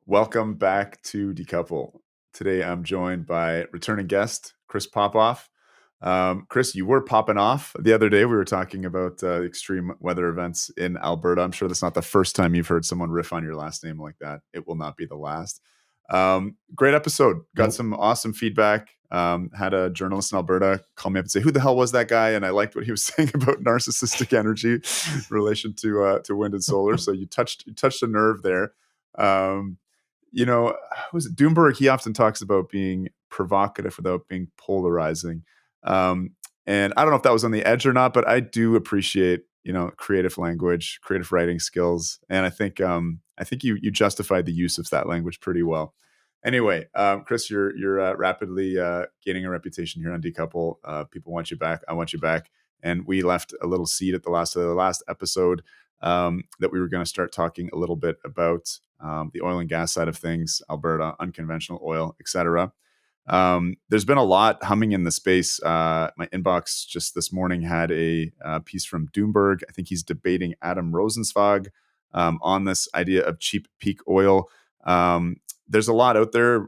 Welcome back to Decouple. Today I'm joined by returning guest, Chris Popoff. Chris, you were popping off the other day. We were talking about extreme weather events in Alberta. I'm sure that's not the first time you've heard someone riff on your last name like that. It will not be the last. Great episode. Got Nope. some awesome feedback. Had a journalist in Alberta call me up and say, "Who the hell was that guy?" And I liked what he was saying about narcissistic energy in relation to wind and solar. So you touched a nerve there. Um, was it Doomberg? He often talks about being provocative without being polarizing. Um, and I don't know if that was on the edge or not, but I do appreciate creative language, creative writing skills, and I think you justified the use of that language pretty well. Anyway, Chris, you're rapidly gaining a reputation here on Decouple. People want you back. I want you back. And we left a little seed at the last episode that we were going to start talking a little bit about the oil and gas side of things, Alberta, unconventional oil, etc. There's been a lot humming in the space. My inbox just this morning had a piece from Doomberg. I think he's debating Adam Rosenzweig on this idea of cheap peak oil. There's a lot out there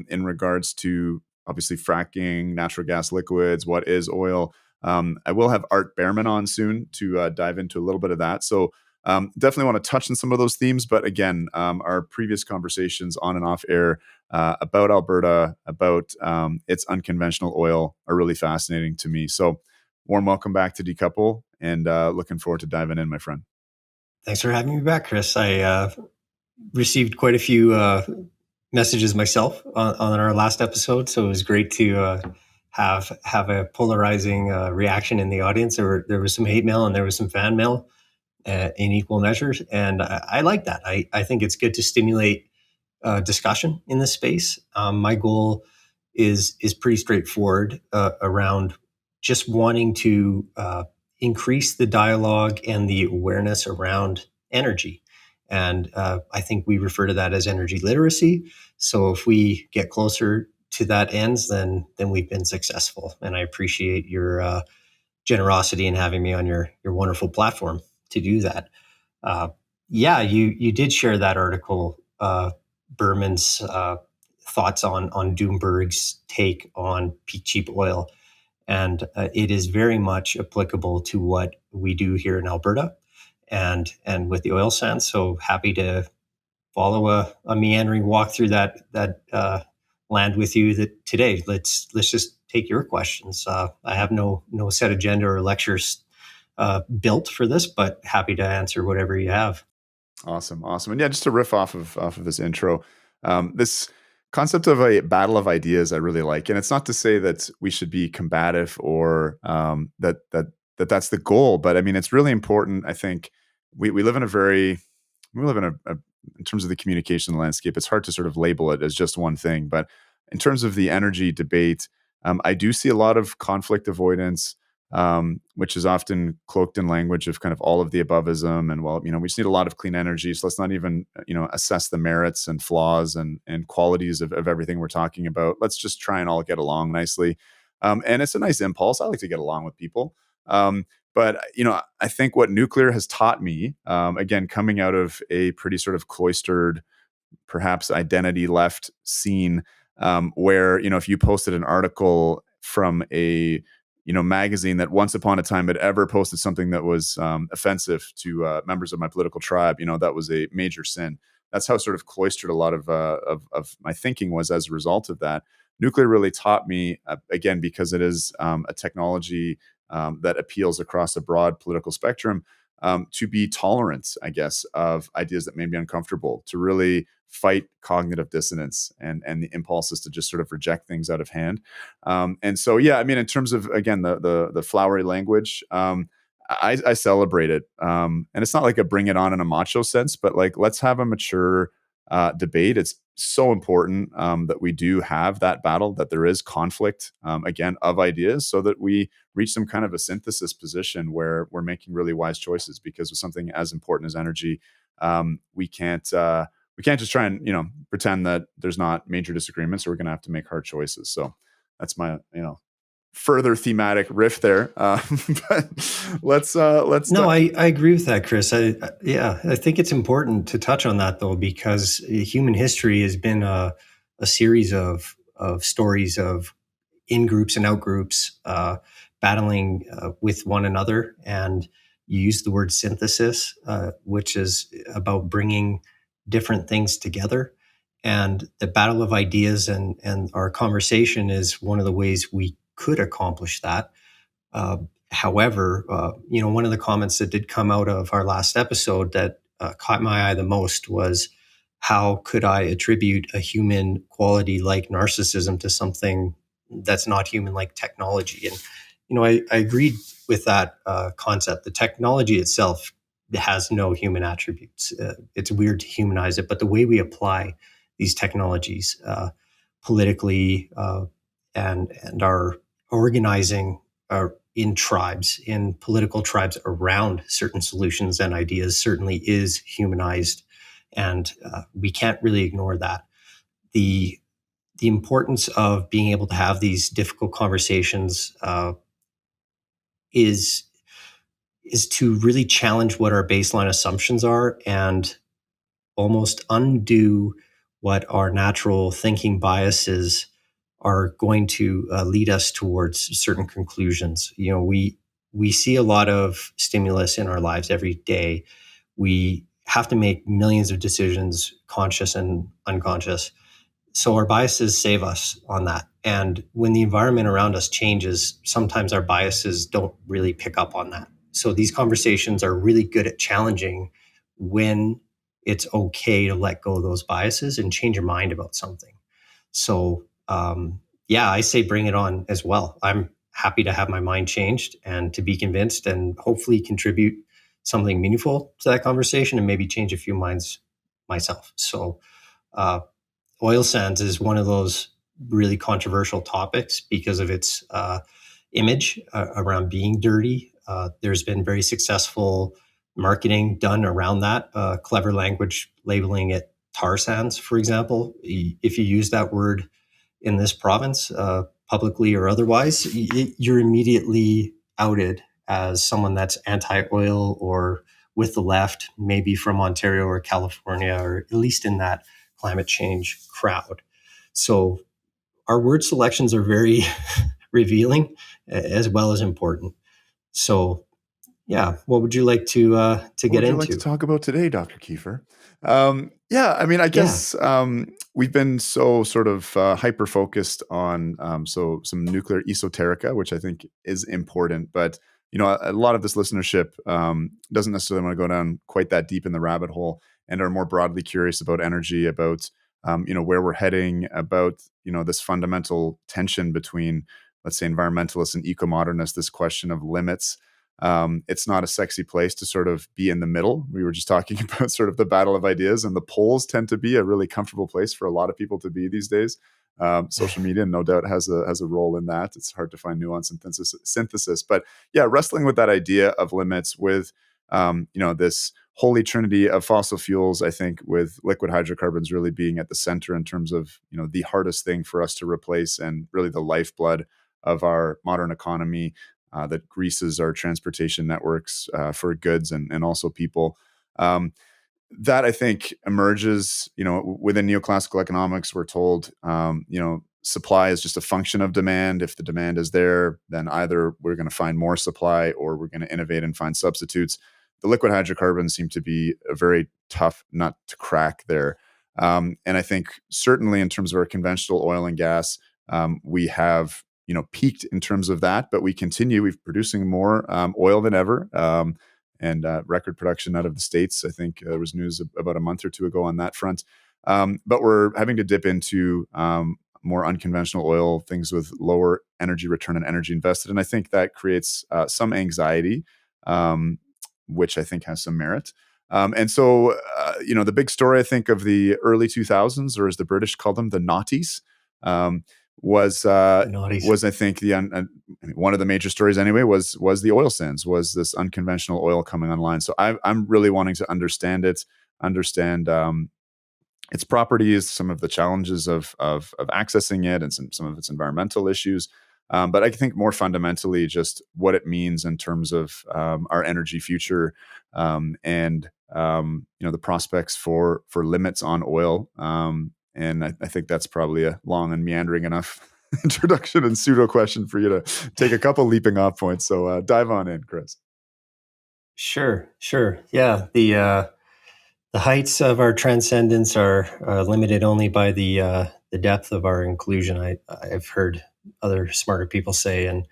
in regards to obviously fracking, natural gas liquids, what is oil. I will have Art Behrman on soon to dive into a little bit of that. So definitely want to touch on some of those themes. But again, our previous conversations on and off air about Alberta, about its unconventional oil are really fascinating to me. So warm welcome back to Decouple, and looking forward to diving in, my friend. Thanks for having me back, Chris. I received quite a few messages myself on our last episode, so it was great to have a polarizing reaction in the audience. There was some hate mail and there was some fan mail in equal measures, and I like that. I think it's good to stimulate discussion in this space. My goal is pretty straightforward around just wanting to increase the dialogue and the awareness around energy. And I think we refer to that as energy literacy. So if we get closer to that ends, then we've been successful. And I appreciate your generosity in having me on your wonderful platform to do that. Yeah, you did share that article, Berman's thoughts on Doomberg's take on peak cheap oil. And it is very much applicable to what we do here in Alberta and with the oil sands. So happy to follow a meandering walk through that land with you today. Let's just take your questions. I have no set agenda or lectures built for this, but happy to answer whatever you have. Awesome. And yeah, just to riff off of this intro, this concept of a battle of ideas I really like, and it's not to say that we should be combative or that's the goal, but I mean it's really important. I think we live in a in terms of the communication landscape, it's hard to sort of label it as just one thing, but in terms of the energy debate, I do see a lot of conflict avoidance. Which is often cloaked in language of kind of all of the aboveism. And we just need a lot of clean energy. So let's not even, assess the merits and flaws and qualities of everything we're talking about. Let's just try and all get along nicely. And it's a nice impulse. I like to get along with people. But I think what nuclear has taught me, again, coming out of a pretty sort of cloistered, perhaps identity left scene, where, if you posted an article from a magazine that once upon a time had ever posted something that was offensive to members of my political tribe, that was a major sin. That's how sort of cloistered a lot of my thinking was as a result of that. Nuclear really taught me, again, because it is a technology that appeals across a broad political spectrum, to be tolerant, I guess, of ideas that may be uncomfortable, to really fight cognitive dissonance and the impulses to just sort of reject things out of hand. And so, yeah, I mean, in terms of, again, the flowery language, I celebrate it. And it's not like a bring it on in a macho sense, but like, let's have a mature debate. It's so important that we do have that battle, that there is conflict, again, of ideas, so that we reach some kind of a synthesis position where we're making really wise choices. Because with something as important as energy, we can't just try and pretend that there's not major disagreements, or we're going to have to make hard choices. So that's my further thematic riff there. But let's No, I agree with that, Chris. Yeah, I think it's important to touch on that though, because human history has been a series of stories of in groups and out groups battling with one another. And you use the word synthesis, which is about bringing different things together. And the battle of ideas and our conversation is one of the ways we could accomplish that. Uh, However, one of the comments that did come out of our last episode that caught my eye the most was, how could I attribute a human quality like narcissism to something that's not human, like technology? And I agreed with that concept. The technology itself has no human attributes. It's weird to humanize it, but the way we apply these technologies politically and our organizing in tribes, in political tribes around certain solutions and ideas certainly is humanized, and we can't really ignore that. The importance of being able to have these difficult conversations is is to really challenge what our baseline assumptions are and almost undo what our natural thinking biases are going to lead us towards certain conclusions. We see a lot of stimulus in our lives every day. We have to make millions of decisions, conscious and unconscious. So our biases save us on that. And when the environment around us changes, sometimes our biases don't really pick up on that. So these conversations are really good at challenging when it's okay to let go of those biases and change your mind about something. So, yeah, I say bring it on as well. I'm happy to have my mind changed and to be convinced and hopefully contribute something meaningful to that conversation and maybe change a few minds myself. So, uh, oil sands is one of those really controversial topics because of its image around being dirty. There's been very successful marketing done around that, clever language labeling it tar sands, for example. If you use that word in this province, publicly or otherwise, you're immediately outed as someone that's anti-oil or with the left, maybe from Ontario or California, or at least in that climate change crowd. So our word selections are very revealing as well as important. So yeah, what would you like to What get would you like to into? talk about today, Dr. Kiefer? Yeah, I mean, I Yeah, guess we've been so sort of hyper focused on so some nuclear esoterica, which I think is important. But a lot of this listenership doesn't necessarily want to go down quite that deep in the rabbit hole, and are more broadly curious about energy, about where we're heading, about this fundamental tension between, let's say, environmentalists and eco-modernists. This question of limits. It's not a sexy place to sort of be in the middle. We were just talking about sort of the battle of ideas, and the polls tend to be a really comfortable place for a lot of people to be these days. Social media, no doubt, has a role in that. It's hard to find nuance and synthesis, but yeah, wrestling with that idea of limits, with this holy trinity of fossil fuels. I think with liquid hydrocarbons really being at the center in terms of the hardest thing for us to replace, and really the lifeblood of our modern economy, that greases our transportation networks for goods and also people. Um, that I think emerges, within neoclassical economics. We're told, supply is just a function of demand. If the demand is there, then either we're going to find more supply or we're going to innovate and find substitutes. The liquid hydrocarbons seem to be a very tough nut to crack there. And I think certainly in terms of our conventional oil and gas, we have peaked in terms of that, but we continue. We're producing more oil than ever, and record production out of the States. I think there was news about a month or two ago on that front. But we're having to dip into more unconventional oil, things with lower energy return and energy invested. And I think that creates some anxiety, which I think has some merit. And so, the big story, I think, of the early 2000s, or as the British call them, the noughties, um, was uh, the naughties. was I think one of the major stories anyway was the oil sands, was this unconventional oil coming online. So I'm really wanting to understand it, understand its properties, some of the challenges of accessing it, and some of its environmental issues. But I think more fundamentally, just what it means in terms of our energy future, and the prospects for limits on oil. And I think that's probably a long and meandering enough introduction and pseudo question for you to take a couple leaping off points. So dive on in, Chris. Sure. Yeah, the heights of our transcendence are limited only by the depth of our inclusion. I've heard other smarter people say, and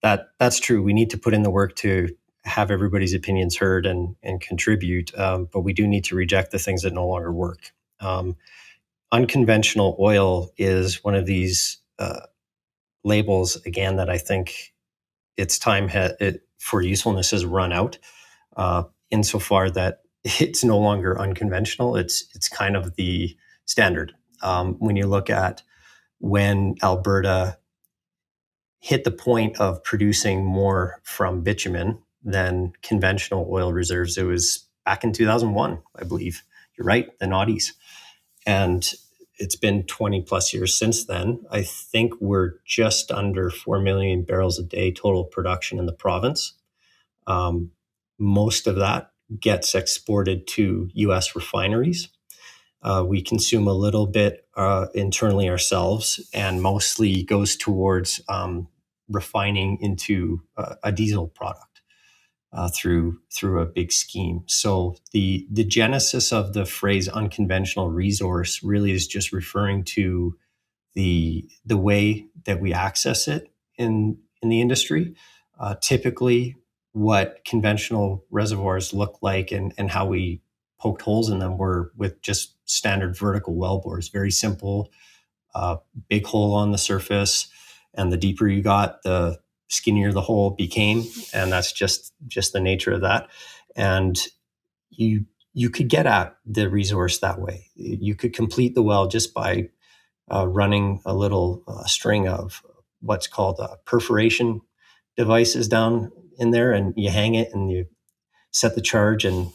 that's true. We need to put in the work to have everybody's opinions heard and contribute, but we do need to reject the things that no longer work. Unconventional oil is one of these labels again that I think its time for usefulness has run out. Insofar that it's no longer unconventional. It's kind of the standard. When you look at when Alberta hit the point of producing more from bitumen than conventional oil reserves, it was back in 2001, I believe. You're right, the noughties. And it's been 20 plus years since then. I think we're just under 4 million barrels a day total production in the province. Most of that gets exported to US refineries. We consume a little bit internally ourselves, and mostly goes towards refining into a diesel product through a big scheme. So the genesis of the phrase unconventional resource really is just referring to the way that we access it in the industry. Typically, what conventional reservoirs look like and how we poked holes in them were with just standard vertical well bores, very simple, big hole on the surface, and the deeper you got, the skinnier the hole became, and that's just the nature of that. And you could get at the resource that way. You could complete the well just by running a little string of what's called perforation devices down in there, and you hang it and you set the charge and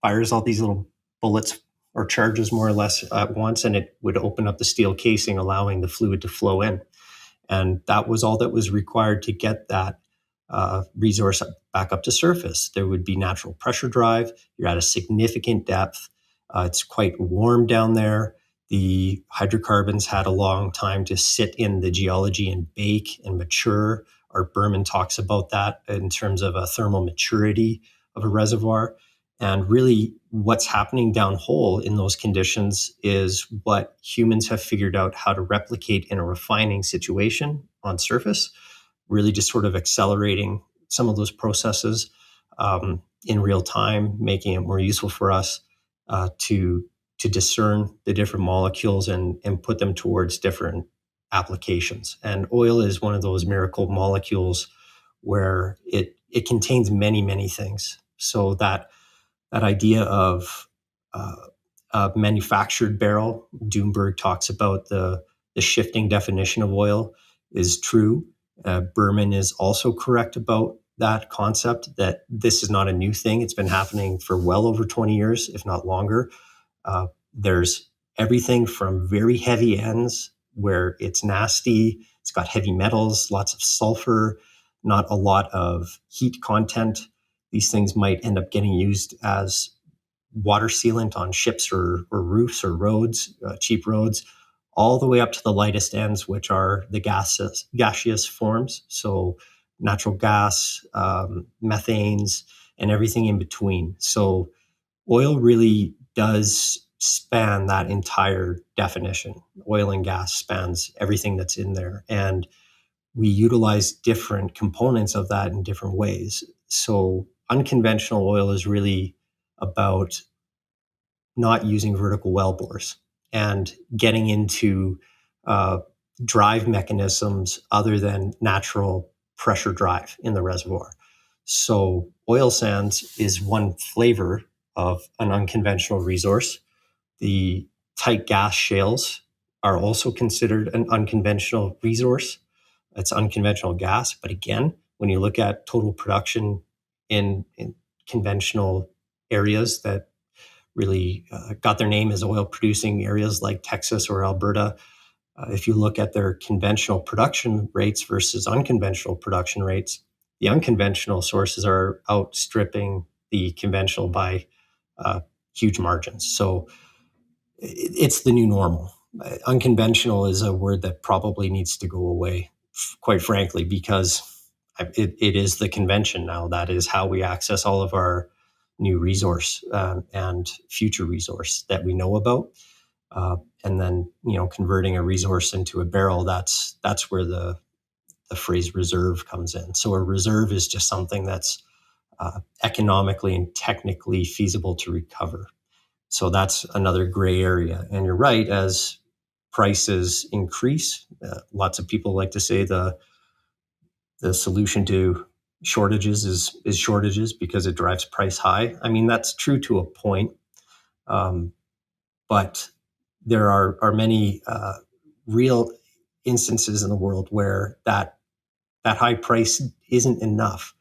fires all these little bullets or charges more or less at once, and it would open up the steel casing, allowing the fluid to flow in. And that was all that was required to get that resource back up to surface. There would be natural pressure drive. You're at a significant depth. It's quite warm down there. The hydrocarbons had a long time to sit in the geology and bake and mature. Art Berman talks about that in terms of a thermal maturity of a reservoir. And really, what's happening downhole in those conditions is what humans have figured out how to replicate in a refining situation on surface, really just sort of accelerating some of those processes in real time, making it more useful for us to discern the different molecules and put them towards different applications. And oil is one of those miracle molecules where it contains many, many things. So that idea of a manufactured barrel, Doomberg talks about the shifting definition of oil, is true. Berman is also correct about that concept, that this is not a new thing. It's been happening for well over 20 years, if not longer. There's everything from very heavy ends where it's nasty, it's got heavy metals, lots of sulfur, not a lot of heat content. These things might end up getting used as water sealant on ships or roofs or roads, cheap roads, all the way up to the lightest ends, which are the gaseous forms. So natural gas, methanes, and everything in between. So oil really does span that entire definition. Oil and gas spans everything that's in there. And we utilize different components of that in different ways. So unconventional oil is really about not using vertical well bores and getting into drive mechanisms other than natural pressure drive in the reservoir. So oil sands is one flavor of an unconventional resource. The tight gas shales are also considered an unconventional resource. It's unconventional gas, but again, when you look at total production in conventional areas that really got their name as oil producing areas like Texas or Alberta, If you look at their conventional production rates versus unconventional production rates, the unconventional sources are outstripping the conventional by huge margins. So it's the new normal. Unconventional is a word that probably needs to go away, quite frankly, because it is the convention now. That is how we access all of our new resource and future resource that we know about. And then, converting a resource into a barrel, that's where the phrase reserve comes in. So a reserve is just something that's economically and technically feasible to recover. So that's another gray area. And you're right, as prices increase, lots of people like to say the solution to shortages is shortages because it drives price high. I mean, that's true to a point. But there are many real instances in the world where that high price isn't enough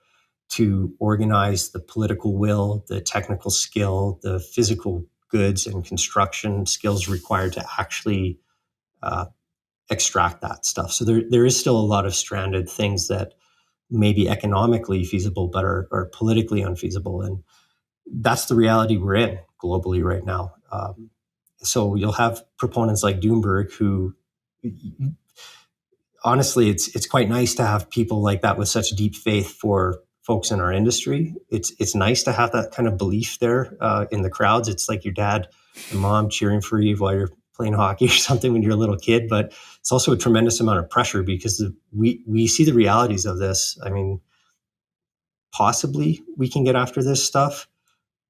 to organize the political will, the technical skill, the physical goods and construction skills required to actually uh, extract that stuff. So there is still a lot of stranded things that may be economically feasible but are politically unfeasible. And that's the reality we're in globally right now. So you'll have proponents like Doomberg who, honestly, it's quite nice to have people like that with such deep faith for folks in our industry. It's nice to have that kind of belief there in the crowds. It's like your dad and mom cheering for you while you're playing hockey or something when you're a little kid. But it's also a tremendous amount of pressure because we see the realities of this. I mean, possibly we can get after this stuff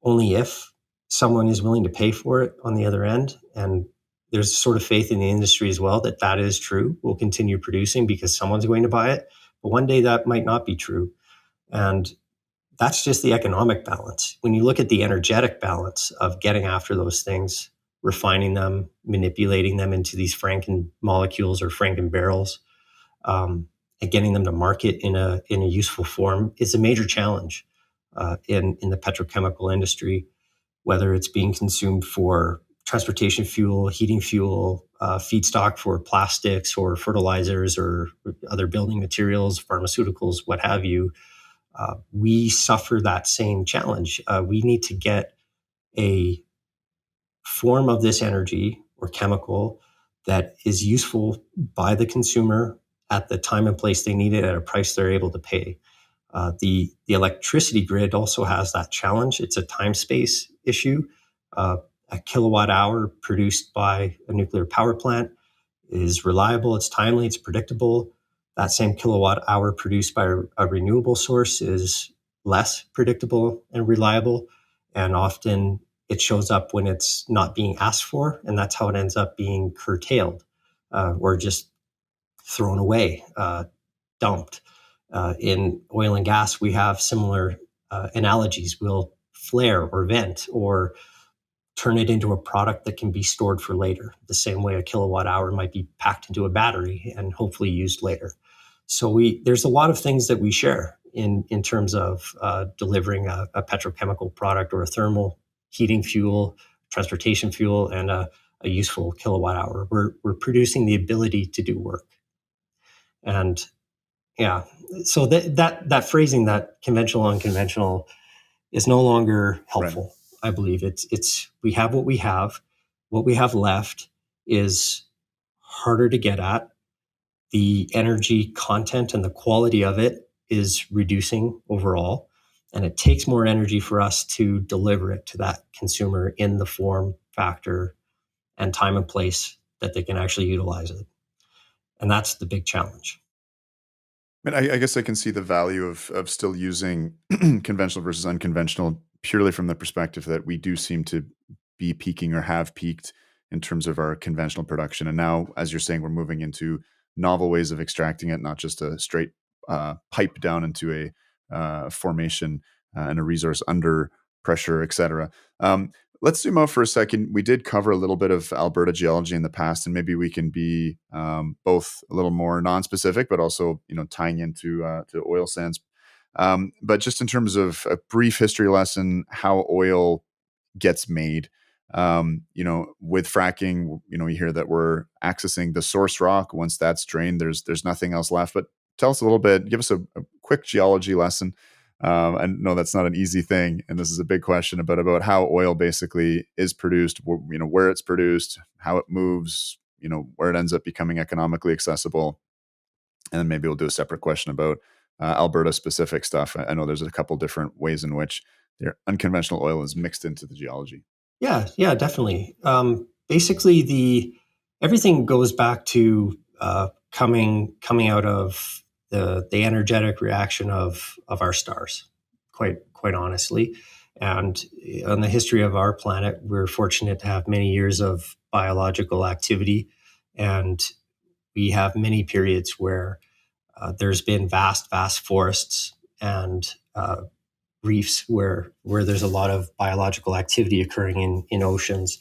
only if someone is willing to pay for it on the other end. And there's sort of faith in the industry as well that that is true. We'll continue producing because someone's going to buy it. But one day that might not be true. And that's just the economic balance. When you look at the energetic balance of getting after those things, refining them, manipulating them into these Franken molecules or Franken barrels, and getting them to market in a useful form is a major challenge in the petrochemical industry, whether it's being consumed for transportation fuel, heating fuel, feedstock for plastics or fertilizers or other building materials, pharmaceuticals, what have you. We suffer that same challenge. We need to get a form of this energy or chemical that is useful by the consumer at the time and place they need it at a price they're able to pay. The electricity grid also has that challenge. It's a time space issue. A kilowatt hour produced by a nuclear power plant is reliable, it's timely, it's predictable. That same kilowatt hour produced by a renewable source is less predictable and reliable. And often it shows up when it's not being asked for. And that's how it ends up being curtailed or just thrown away, dumped. In oil and gas, we have similar analogies. We'll flare or vent or turn it into a product that can be stored for later, the same way a kilowatt hour might be packed into a battery and hopefully used later. So there's a lot of things that we share in terms of delivering a petrochemical product or a thermal heating fuel, transportation fuel, and a useful kilowatt hour. We're producing the ability to do work. And yeah, so that phrasing, that conventional, unconventional, is no longer Right. helpful. I believe it's we have what we have. What we have left is harder to get at. The energy content and the quality of it is reducing overall, and it takes more energy for us to deliver it to that consumer in the form, factor, and time and place that they can actually utilize it. And that's the big challenge. I mean, I guess I can see the value of still using conventional versus unconventional purely from the perspective that we do seem to be peaking or have peaked in terms of our conventional production. And now, as you're saying, we're moving into novel ways of extracting it, not just a straight pipe down into a formation and a resource under pressure, etc. Let's zoom out for a second. We did cover a little bit of Alberta geology in the past, and maybe we can be both a little more non-specific, but also tying into to oil sands. But just in terms of a brief history lesson, how oil gets made, With fracking, you hear that we're accessing the source rock. Once that's drained, there's nothing else left. But tell us a little bit, give us a quick geology lesson. I know that's not an easy thing, and this is a big question, but about how oil basically is produced, where it's produced, how it moves, where it ends up becoming economically accessible. And then maybe we'll do a separate question about Alberta specific stuff. I know there's a couple different ways in which their unconventional oil is mixed into the geology. Yeah, definitely. Basically, the everything goes back to coming out of the energetic reaction of our stars. Quite honestly, and on the history of our planet, we're fortunate to have many years of biological activity, and we have many periods where there's been vast forests and reefs where there's a lot of biological activity occurring in oceans.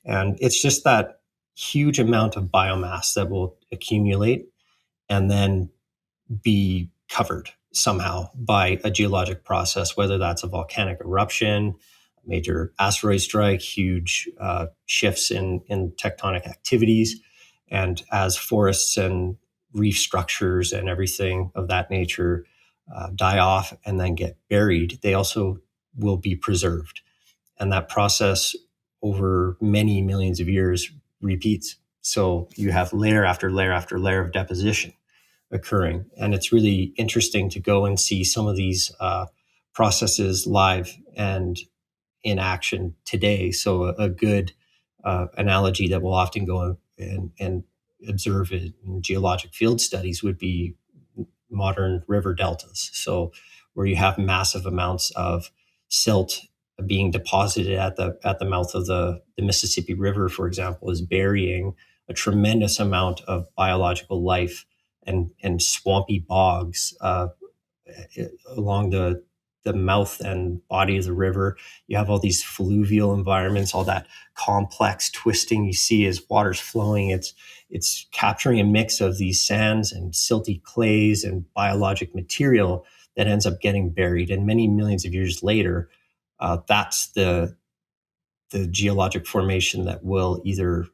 And it's just that huge amount of biomass that will accumulate and then be covered somehow by a geologic process, whether that's a volcanic eruption, major asteroid strike, huge shifts in tectonic activities. And as forests and reef structures and everything of that nature die off and then get buried, they also will be preserved. And that process over many millions of years repeats. So you have layer after layer after layer of deposition occurring. And it's really interesting to go and see some of these processes live and in action today. So a good analogy that we'll often go and observe in geologic field studies would be modern river deltas. So where you have massive amounts of silt being deposited at the mouth of the Mississippi River, for example, is burying a tremendous amount of biological life and swampy bogs along the mouth and body of the river. You have all these fluvial environments, all that complex twisting you see as water's flowing. It's capturing a mix of these sands and silty clays and biologic material that ends up getting buried. And many millions of years later, that's the geologic formation that will either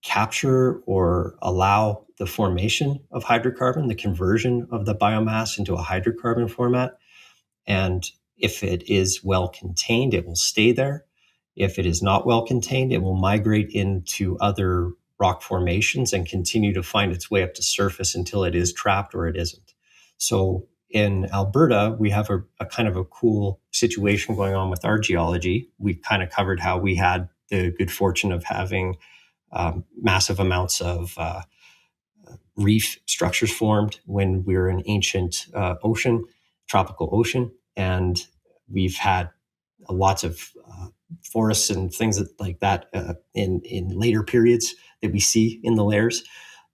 capture or allow the formation of hydrocarbon, the conversion of the biomass into a hydrocarbon format. And if it is well contained, it will stay there. If it is not well contained, it will migrate into other rock formations and continue to find its way up to surface until it is trapped or it isn't. So in Alberta, we have a kind of a cool situation going on with our geology. We kind of covered how we had the good fortune of having massive amounts of reef structures formed when we were an ancient tropical ocean. And we've had lots of forests and things like that in later periods that we see in the layers.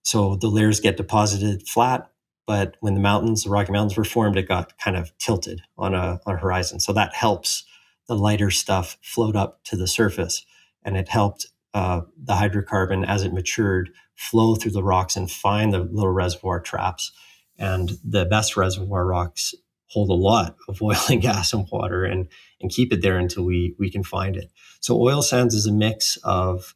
So the layers get deposited flat, but when the Rocky Mountains were formed, it got kind of tilted on a horizon. So that helps the lighter stuff float up to the surface, and it helped the hydrocarbon as it matured flow through the rocks and find the little reservoir traps. And the best reservoir rocks hold a lot of oil and gas and water and keep it there until we can find it. So oil sands is a mix of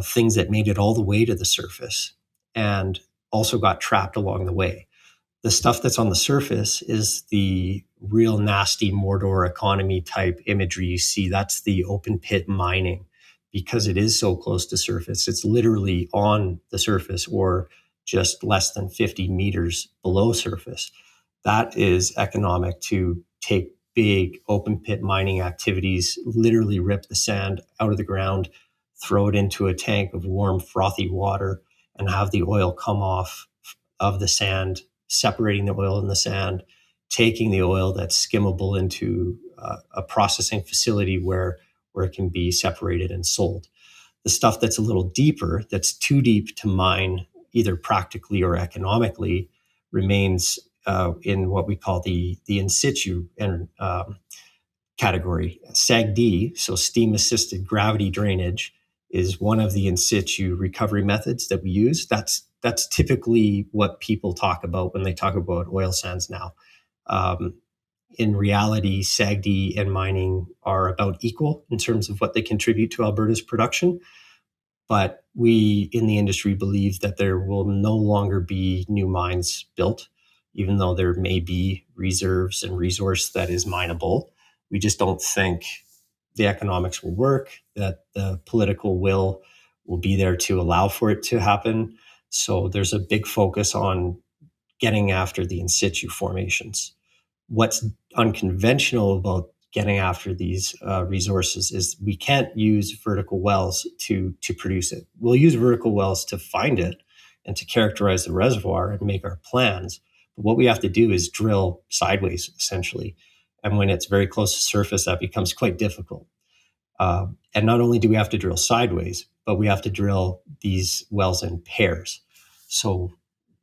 things that made it all the way to the surface and also got trapped along the way. The stuff that's on the surface is the real nasty Mordor economy type imagery you see. That's the open pit mining. Because it is so close to surface, it's literally on the surface or just less than 50 meters below surface. That is economic to take big open pit mining activities, literally rip the sand out of the ground, throw it into a tank of warm, frothy water, and have the oil come off of the sand, separating the oil in the sand, taking the oil that's skimmable into a processing facility where it can be separated and sold. The stuff that's a little deeper, that's too deep to mine either practically or economically, remains in what we call the in situ and category. SAGD, so steam assisted gravity drainage, is one of the in situ recovery methods that we use. That's typically what people talk about when they talk about oil sands now. in reality, SAGD and mining are about equal in terms of what they contribute to Alberta's production. But we in the industry believe that there will no longer be new mines built, even though there may be reserves and resource that is mineable. We just don't think the economics will work, that the political will be there to allow for it to happen. So there's a big focus on getting after the in situ formations. What's unconventional about getting after these resources is we can't use vertical wells to produce it. We'll use vertical wells to find it and to characterize the reservoir and make our plans. But what we have to do is drill sideways, essentially. And when it's very close to surface, that becomes quite difficult. And not only do we have to drill sideways, but we have to drill these wells in pairs. So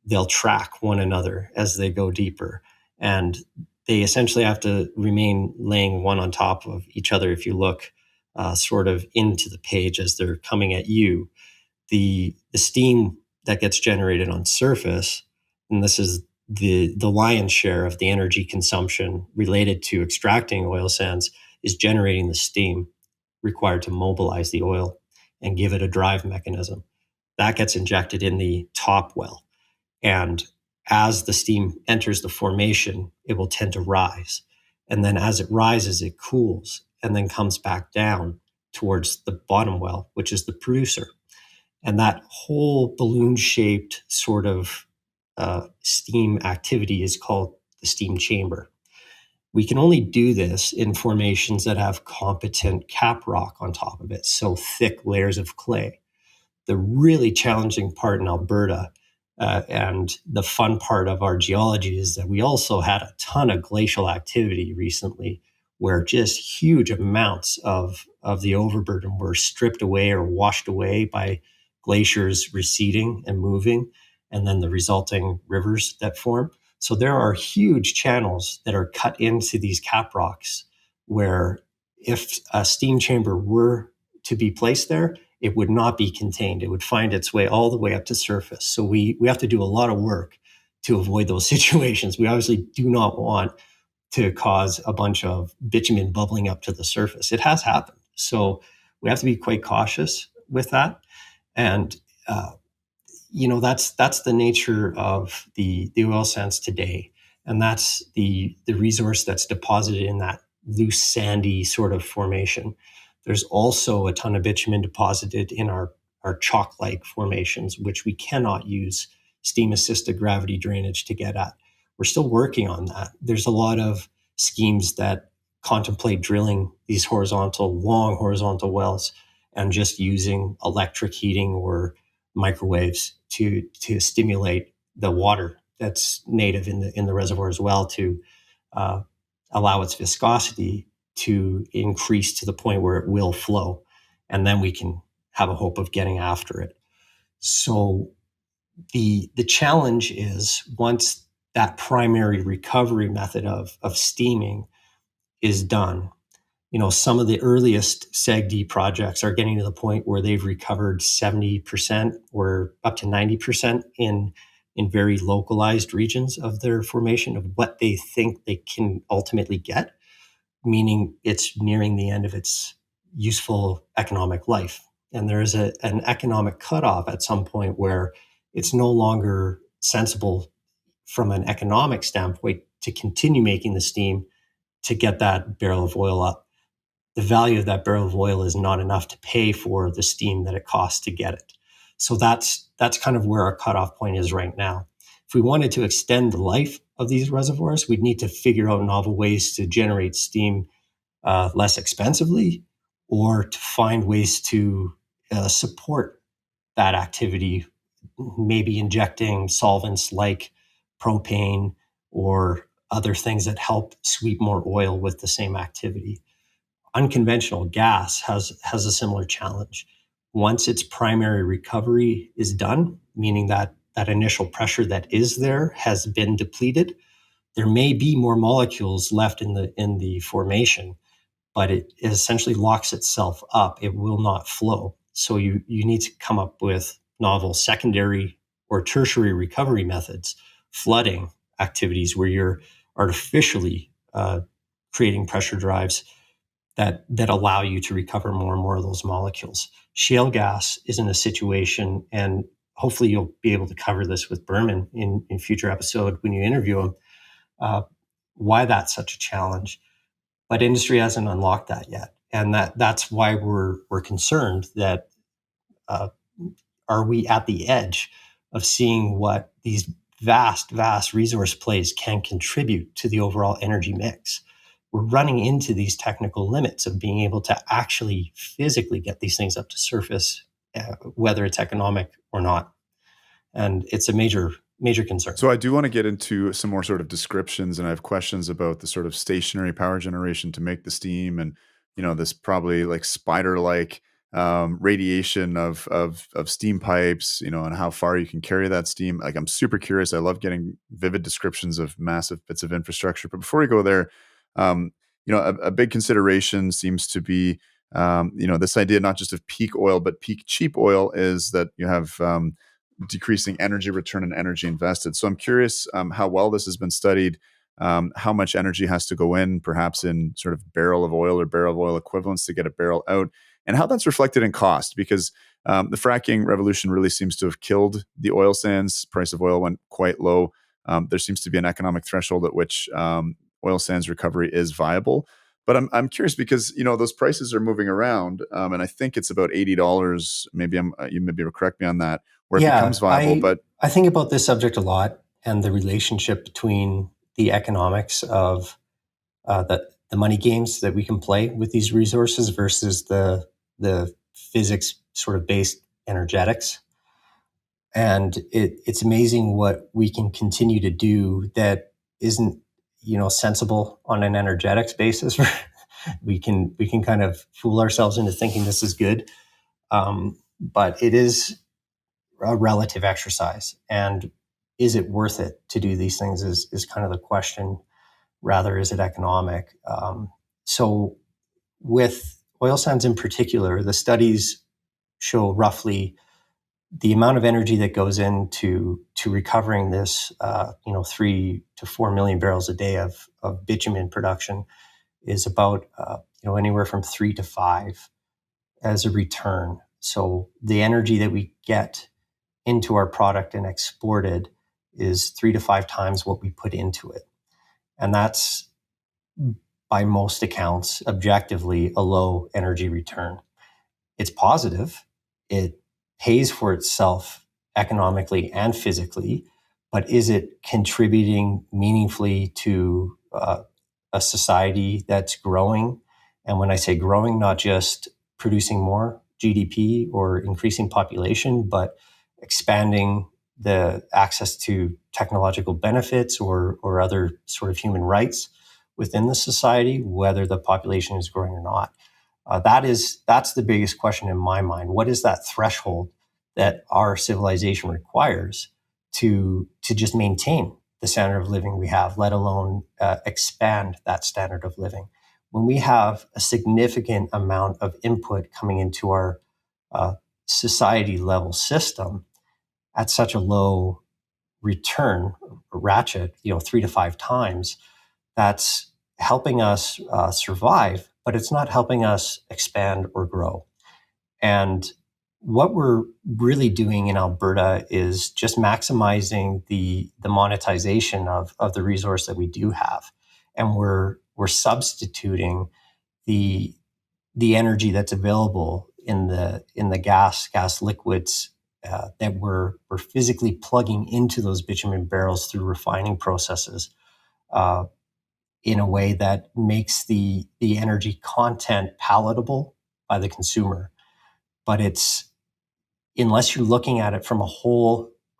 they'll track one another as they go deeper. And they essentially have to remain laying one on top of each other. If you look sort of into the page as they're coming at you, the steam that gets generated on surface, and this is the lion's share of the energy consumption related to extracting oil sands, is generating the steam required to mobilize the oil and give it a drive mechanism. That gets injected in the top well. And as the steam enters the formation, it will tend to rise. And then as it rises, it cools and then comes back down towards the bottom well, which is the producer. And that whole balloon shaped sort of steam activity is called the steam chamber. We can only do this in formations that have competent cap rock on top of it, so thick layers of clay. The really challenging part in Alberta and the fun part of our geology is that we also had a ton of glacial activity recently where just huge amounts of the overburden were stripped away or washed away by glaciers receding and moving, and then the resulting rivers that form. So there are huge channels that are cut into these cap rocks where if a steam chamber were to be placed there, it would not be contained. It would find its way all the way up to surface. So we have to do a lot of work to avoid those situations. We obviously do not want to cause a bunch of bitumen bubbling up to the surface. It has happened. So we have to be quite cautious with that. And that's the nature of the oil sands today, and that's the resource that's deposited in that loose sandy sort of formation. There's also a ton of bitumen deposited in our chalk-like formations, which we cannot use steam-assisted gravity drainage to get at. We're still working on that. There's a lot of schemes that contemplate drilling these long horizontal wells and just using electric heating or microwaves to stimulate the water that's native in the reservoir as well to allow its viscosity to increase to the point where it will flow, and then we can have a hope of getting after it. So the challenge is once that primary recovery method of steaming is done, some of the earliest SAGD projects are getting to the point where they've recovered 70% or up to 90% in very localized regions of their formation of what they think they can ultimately get, meaning it's nearing the end of its useful economic life. And there is an economic cutoff at some point where it's no longer sensible from an economic standpoint to continue making the steam to get that barrel of oil up. The value of that barrel of oil is not enough to pay for the steam that it costs to get it. So that's kind of where our cutoff point is right now. If we wanted to extend the life of these reservoirs, we'd need to figure out novel ways to generate steam less expensively, or to find ways to support that activity, maybe injecting solvents like propane or other things that help sweep more oil with the same activity. Unconventional gas has a similar challenge. Once its primary recovery is done, meaning that initial pressure that is there has been depleted, there may be more molecules left in the formation, but it essentially locks itself up. It will not flow. So you need to come up with novel secondary or tertiary recovery methods, flooding activities where you're artificially creating pressure drives that allow you to recover more and more of those molecules. Shale gas is in a situation, and hopefully you'll be able to cover this with Berman in future episode when you interview him, why that's such a challenge. But industry hasn't unlocked that yet, and that's why we're concerned that are we at the edge of seeing what these vast resource plays can contribute to the overall energy mix. We're running into these technical limits of being able to actually physically get these things up to surface, whether it's economic or not. And it's a major concern. So I do want to get into some more sort of descriptions, and I have questions about the sort of stationary power generation to make the steam, and this probably like spider-like radiation of steam pipes, and how far you can carry that steam. Like I'm super curious. I love getting vivid descriptions of massive bits of infrastructure. But before we go there, a big consideration seems to be this idea not just of peak oil but peak cheap oil is that you have decreasing energy return and energy invested. So I'm curious how well this has been studied, how much energy has to go in, perhaps in sort of barrel of oil or barrel of oil equivalents to get a barrel out, and how that's reflected in cost. Because the fracking revolution really seems to have killed the oil sands. Price of oil went quite low. There seems to be an economic threshold at which oil sands recovery is viable. But I'm curious because those prices are moving around, and I think it's about $80. Maybe you maybe correct me on that, where it becomes viable. But I think about this subject a lot, and the relationship between the economics of the money games that we can play with these resources versus the physics sort of based energetics. And it's amazing what we can continue to do that isn't sensible on an energetics basis. we can kind of fool ourselves into thinking this is good, but it is a relative exercise. And is it worth it to do these things is kind of the question. Rather, is it economic? So with oil sands in particular, the studies show roughly the amount of energy that goes into recovering this 3 to 4 million barrels a day of bitumen production is about anywhere from 3 to 5 as a return. So the energy that we get into our product and exported is 3 to 5 times what we put into it. And that's, by most accounts, objectively a low energy return. It's positive. It pays for itself economically and physically, but is it contributing meaningfully to a society that's growing? And when I say growing, not just producing more GDP or increasing population, but expanding the access to technological benefits or other sort of human rights within the society, whether the population is growing or not. That's the biggest question in my mind. What is that threshold that our civilization requires to just maintain the standard of living we have, let alone expand that standard of living? When we have a significant amount of input coming into our society level system at such a low return ratchet, 3 to 5 times, that's helping us survive, but it's not helping us expand or grow. And what we're really doing in Alberta is just maximizing the monetization of the resource that we do have. And we're substituting the energy that's available in the gas liquids that we're physically plugging into those bitumen barrels through refining processes in a way that makes the energy content palatable by the consumer. But it's, unless you're looking at it from a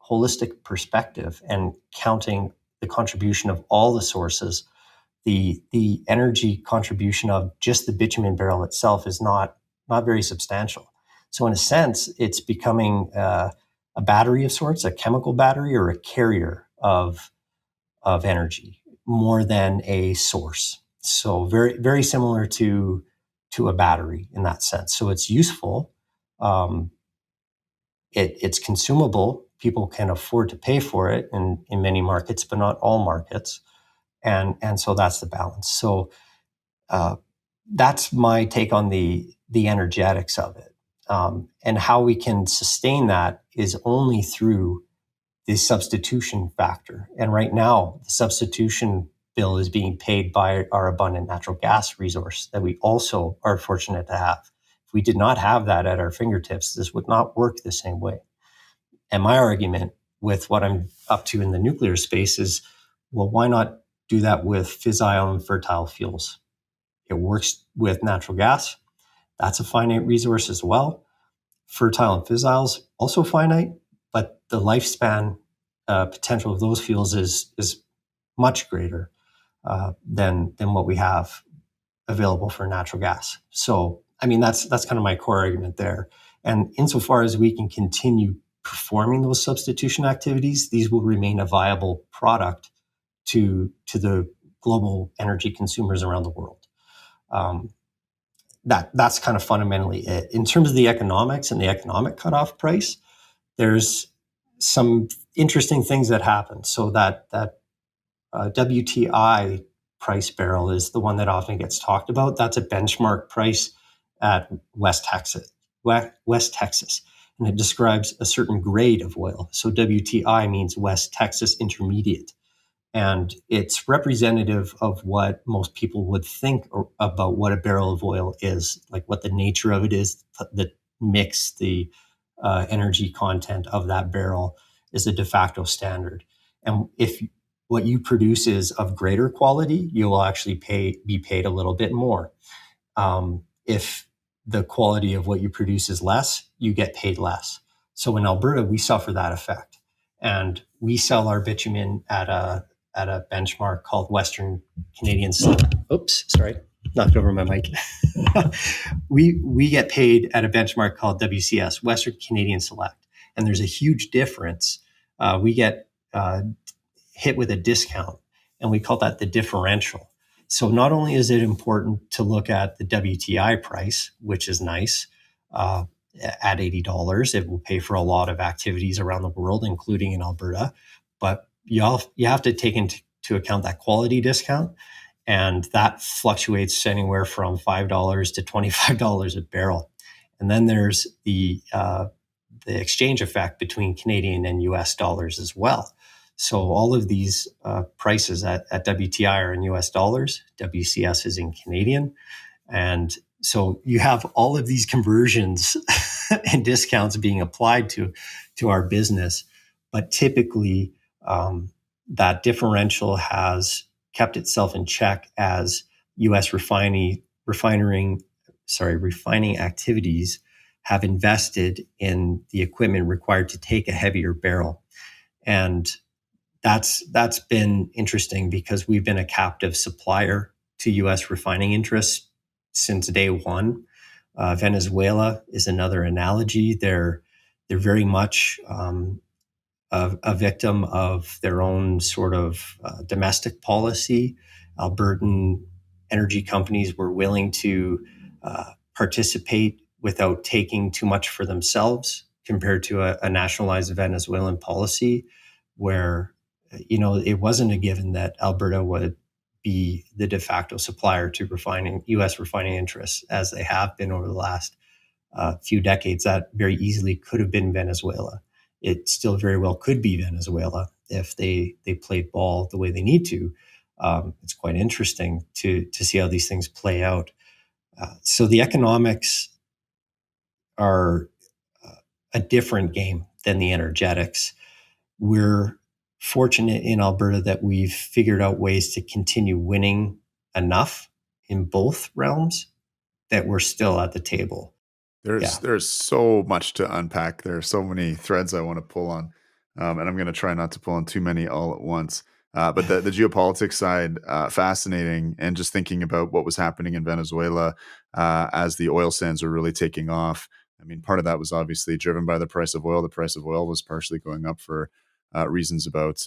holistic perspective and counting the contribution of all the sources, the energy contribution of just the bitumen barrel itself is not very substantial. So in a sense, it's becoming a battery of sorts, a chemical battery or a carrier of energy more than a source. So very, very similar to a battery in that sense. So it's useful. It's consumable. People can afford to pay for it in many markets, but not all markets. and so that's the balance. So uh, that's my take on the energetics of it, and how we can sustain that is only through the substitution factor. And right now, the substitution bill is being paid by our abundant natural gas resource that we also are fortunate to have. If we did not have that at our fingertips, this would not work the same way. And my argument with what I'm up to in the nuclear space is, well, why not do that with fissile and fertile fuels? It works with natural gas. That's a finite resource as well. Fertile and fissiles also finite, but the lifespan potential of those fuels is much greater than what we have available for natural gas. So, I mean, that's kind of my core argument there. And insofar as we can continue performing those substitution activities, these will remain a viable product to the global energy consumers around the world. Um, that's kind of fundamentally it. In terms of the economics and the economic cutoff price, there's some interesting things that happen. So that WTI price barrel is the one that often gets talked about. That's a benchmark price at West Texas, and it describes a certain grade of oil. So WTI means West Texas Intermediate, and it's representative of what most people would think about what a barrel of oil is, like what the nature of it is, the mix, the energy content of that barrel is a de facto standard. And if what you produce is of greater quality, you will actually be paid a little bit more. If the quality of what you produce is less, you get paid less. So in Alberta, we suffer that effect, and we sell our bitumen at a benchmark called Western Canadian. Oops, sorry, knocked over my mic. we get paid at a benchmark called WCS, Western Canadian Select, and there's a huge difference. We get hit with a discount, and we call that the differential. So not only is it important to look at the WTI price, which is nice, at $80, it will pay for a lot of activities around the world, including in Alberta, but you have to take into account that quality discount, and that fluctuates anywhere from $5 to $25 a barrel. And then there's the exchange effect between Canadian and US dollars as well. So all of these prices at WTI are in US dollars, WCS is in Canadian. And so you have all of these conversions and discounts being applied to our business. But typically, that differential has kept itself in check as US refining activities have invested in the equipment required to take a heavier barrel. And that's been interesting because we've been a captive supplier to US refining interests since day one. Venezuela is another analogy. They're very much a victim of their own sort of domestic policy. Albertan energy companies were willing to participate without taking too much for themselves compared to a nationalized Venezuelan policy where, it wasn't a given that Alberta would be the de facto supplier to U.S. refining interests as they have been over the last few decades. That very easily could have been Venezuela. It still very well could be Venezuela if they played ball the way they need to. It's quite interesting to see how these things play out. So the economics are a different game than the energetics. We're fortunate in Alberta that we've figured out ways to continue winning enough in both realms that we're still at the table. There's so much to unpack. There are so many threads I want to pull on, and I'm going to try not to pull on too many all at once. But the geopolitics side, fascinating, and just thinking about what was happening in Venezuela as the oil sands were really taking off. I mean, part of that was obviously driven by the price of oil. The price of oil was partially going up for reasons about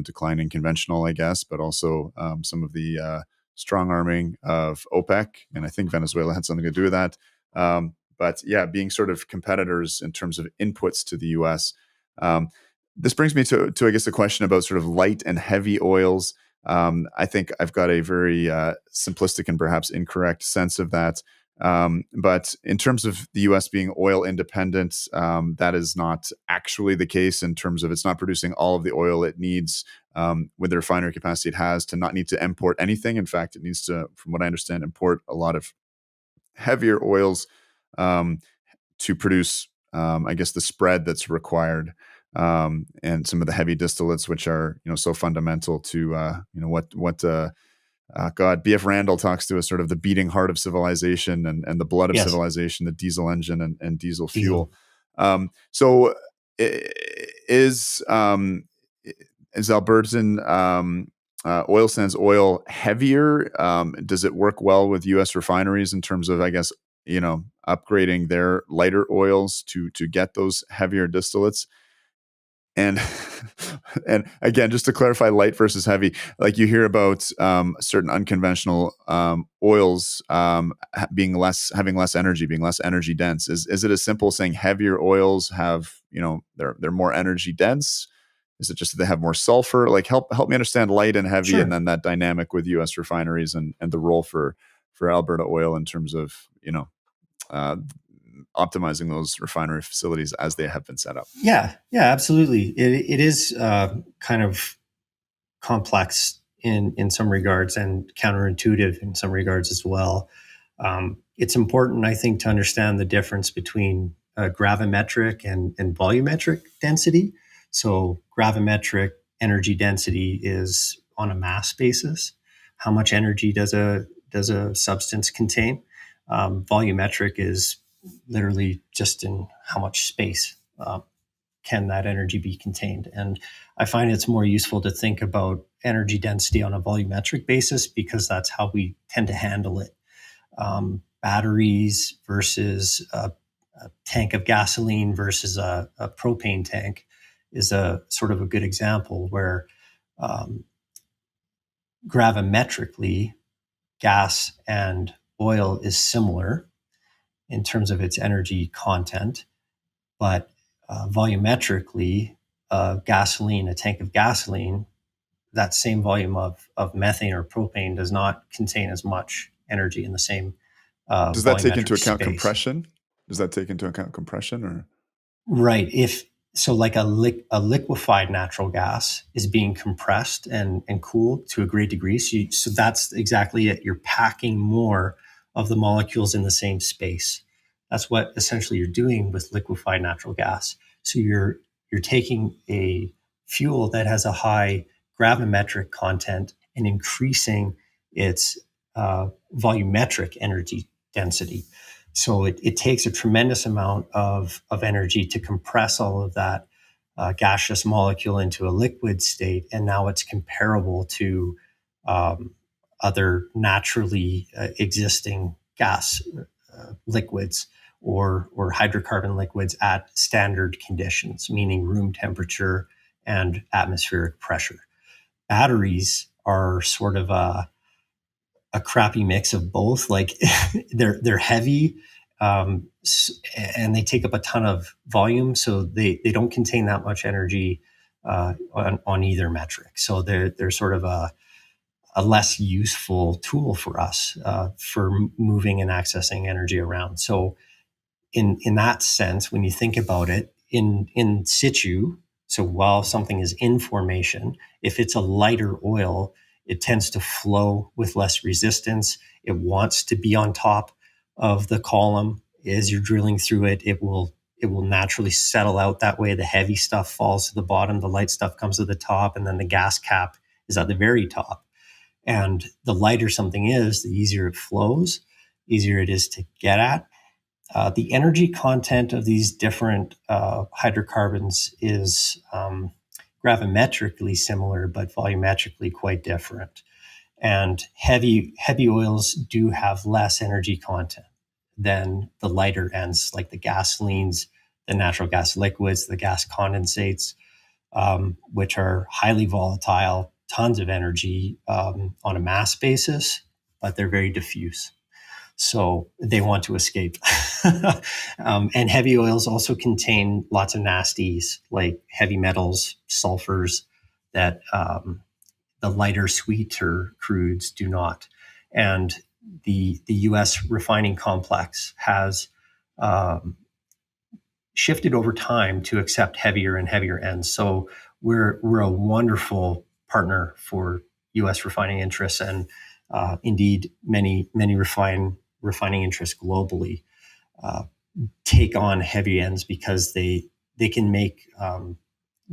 declining conventional, I guess, but also some of the strong arming of OPEC, and I think Venezuela had something to do with that. But yeah, being sort of competitors in terms of inputs to the US. This brings me to I guess, the question about sort of light and heavy oils. I think I've got a very simplistic and perhaps incorrect sense of that. But in terms of the US being oil independent, that is not actually the case in terms of it's not producing all of the oil it needs with the refinery capacity it has to not need to import anything. In fact, it needs to, from what I understand, import a lot of heavier oils um, to produce, I guess, the spread that's required, and some of the heavy distillates, which are so fundamental to God, B.F. Randall talks to us sort of the beating heart of civilization and the blood of Yes, civilization, the diesel engine and diesel diesel. fuel. So is is Albertan oil sands oil heavier? Does it work well with U.S. refineries in terms of, I guess, upgrading their lighter oils to get those heavier distillates? And and again, just to clarify, light versus heavy, like you hear about certain unconventional oils having less energy, being less energy dense. Is it as simple as saying heavier oils have they're more energy dense? Is it just that they have more sulfur? Like help me understand light and heavy, and Sure. then that dynamic with U.S. refineries and the role for Alberta Oil in terms of uh, optimizing those refinery facilities as they have been set up. Yeah, yeah, absolutely. It is kind of complex in some regards and counterintuitive in some regards as well. It's important, I think, to understand the difference between gravimetric and volumetric density. So, gravimetric energy density is on a mass basis. How much energy does a substance contain? Volumetric is literally just in how much space can that energy be contained. And I find it's more useful to think about energy density on a volumetric basis because that's how we tend to handle it. Batteries versus a tank of gasoline versus a propane tank is a sort of a good example where um, gravimetrically gas and oil is similar in terms of its energy content, but volumetrically, gasoline, a tank of gasoline, that same volume of methane or propane does not contain as much energy in the same Does that take into volumetric account space. compression? Does that take into account compression or? Right. If so, like a liquefied natural gas is being compressed and cooled to a great degree. So that's exactly it. You're packing more of the molecules in the same space. That's what essentially you're doing with liquefied natural gas. So you're taking a fuel that has a high gravimetric content and increasing its volumetric energy density. So it takes a tremendous amount of energy to compress all of that gaseous molecule into a liquid state. And now it's comparable to um, other naturally existing gas liquids or hydrocarbon liquids at standard conditions, meaning room temperature and atmospheric pressure. Batteries are sort of a crappy mix of both. Like they're heavy, um, and they take up a ton of volume, so they don't contain that much energy on either metric. So they're sort of a less useful tool for us for moving and accessing energy around. So in that sense, when you think about it, in situ, so while something is in formation, if it's a lighter oil, it tends to flow with less resistance. It wants to be on top of the column as you're drilling through it. It will naturally settle out that way. The heavy stuff falls to the bottom, the light stuff comes to the top, and then the gas cap is at the very top. And the lighter something is, the easier it flows, easier it is to get at. The energy content of these different hydrocarbons is gravimetrically similar, but volumetrically quite different. And heavy oils do have less energy content than the lighter ends, like the gasolines, the natural gas liquids, the gas condensates, which are highly volatile, tons of energy on a mass basis, but they're very diffuse. So they want to escape. And heavy oils also contain lots of nasties like heavy metals, sulfurs that the lighter, sweeter crudes do not. And the U.S. refining complex has shifted over time to accept heavier and heavier ends. So we're a wonderful partner for U.S. refining interests, and indeed many refining interests globally uh, take on heavy ends because they can make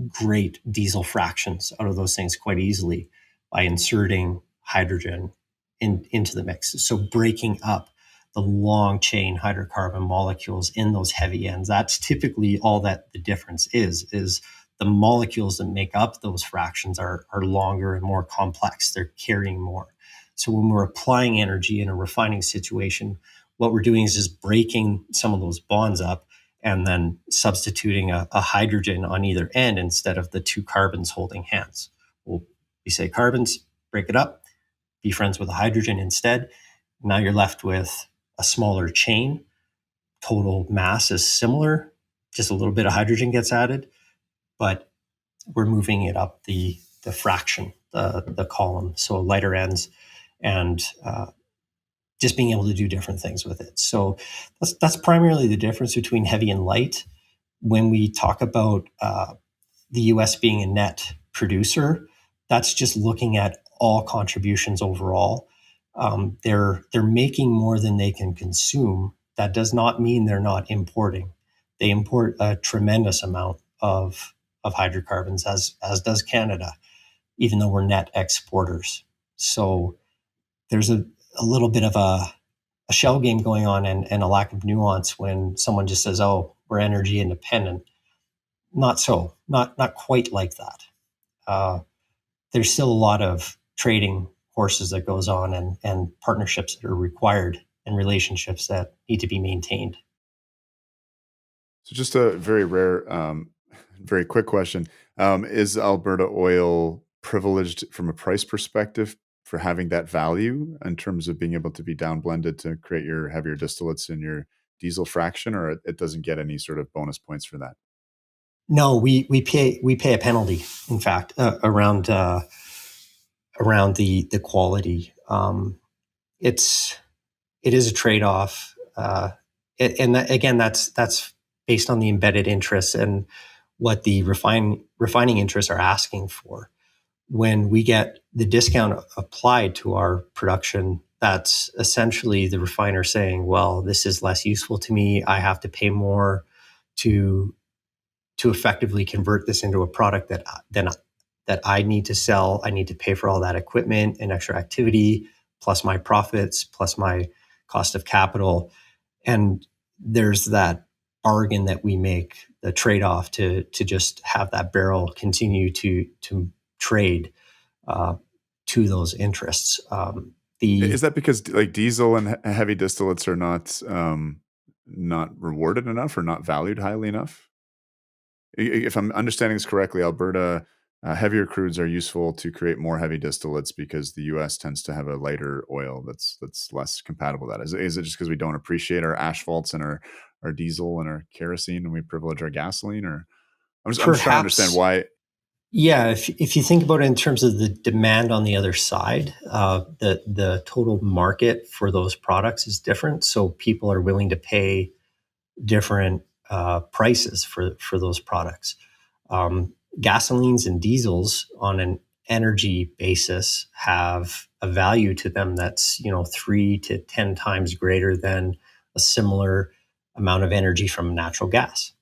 great diesel fractions out of those things quite easily by inserting hydrogen into the mix. So breaking up the long chain hydrocarbon molecules in those heavy ends. That's typically all that the difference is the molecules that make up those fractions are longer and more complex. They're carrying more. So when we're applying energy in a refining situation, what we're doing is just breaking some of those bonds up and then substituting a hydrogen on either end instead of the two carbons holding hands. We say carbons, break it up, be friends with a hydrogen instead. Now you're left with a smaller chain. Total mass is similar, just a little bit of hydrogen gets added, but we're moving it up the fraction, the column, so lighter ends, and just being able to do different things with it. So that's primarily the difference between heavy and light. When we talk about the U.S. being a net producer, that's just looking at all contributions overall. They're making more than they can consume. That does not mean they're not importing. They import a tremendous amount of hydrocarbons, as does Canada, even though we're net exporters. So there's a little bit of a shell game going on, and a lack of nuance when someone just says, "Oh, we're energy independent." Not so, not quite like that. Uh, there's still a lot of trading horses that goes on, and partnerships that are required, and relationships that need to be maintained. So just a very rare, very quick question. Is Alberta oil privileged from a price perspective for having that value in terms of being able to be down blended to create your heavier distillates in your diesel fraction, or it doesn't get any sort of bonus points for that? No, we pay a penalty. In fact, around the quality. It's it is a trade off, and again, that's based on the embedded interests and what the refining interests are asking for. When we get the discount applied to our production, that's essentially the refiner saying, "Well, this is less useful to me. I have to pay more to effectively convert this into a product that I need to sell. I need to pay for all that equipment and extra activity, plus my profits, plus my cost of capital." And there's that bargain that we make, the trade-off to just have that barrel continue to trade uh, to those interests. Is The that because like diesel and heavy distillates are not rewarded enough or not valued highly enough? If I'm understanding this correctly, Alberta heavier crudes are useful to create more heavy distillates because the U.S. tends to have a lighter oil that's less compatible with that. Is it just because we don't appreciate our asphalts and our diesel and our kerosene and we privilege our gasoline? Or I'm just trying to understand perhaps why. Yeah, if you think about it in terms of the demand on the other side, the total market for those products is different. So people are willing to pay different prices for those products. Gasolines and diesels on an energy basis have a value to them that's 3 to 10 times greater than a similar amount of energy from natural gas.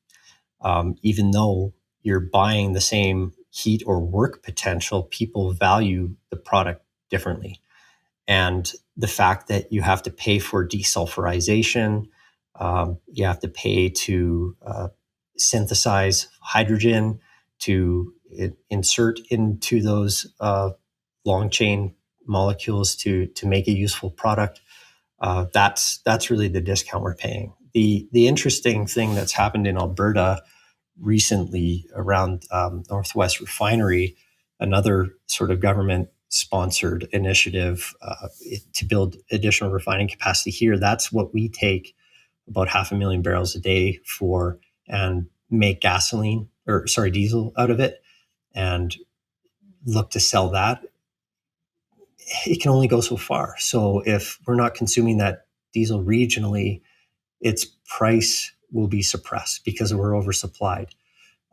Even though you're buying the same heat or work potential, people value the product differently. And the fact that you have to pay for desulfurization, you have to pay to synthesize hydrogen, to insert into those long chain molecules to make a useful product. That's really the discount we're paying. The interesting thing that's happened in Alberta recently around Northwest Refinery, another sort of government sponsored initiative to build additional refining capacity here. That's what we take about 500,000 barrels a day for, and make gasoline, or sorry, diesel out of it, and look to sell that it can only go so far. So if we're not consuming that diesel regionally, its price will be suppressed because we're oversupplied.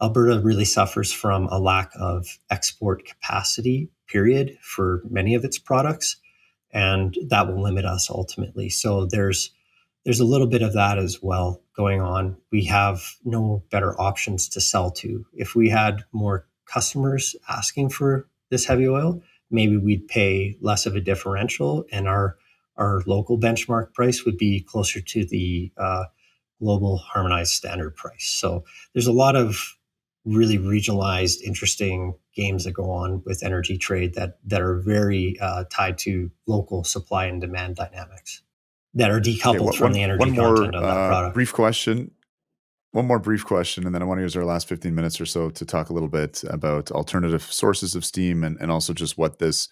Alberta really suffers from a lack of export capacity, period, for many of its products, and that will limit us ultimately. So there's a little bit of that as well going on. We have no better options to sell to. If we had more customers asking for this heavy oil, maybe we'd pay less of a differential, and our local benchmark price would be closer to the global harmonized standard price. So there's a lot of really regionalized, interesting games that go on with energy trade that are very tied to local supply and demand dynamics that are Okay, decoupled from one the one energy more content of that product. brief question. One more brief question, and then I want to use our last 15 minutes or so to talk a little bit about alternative sources of steam and also just what this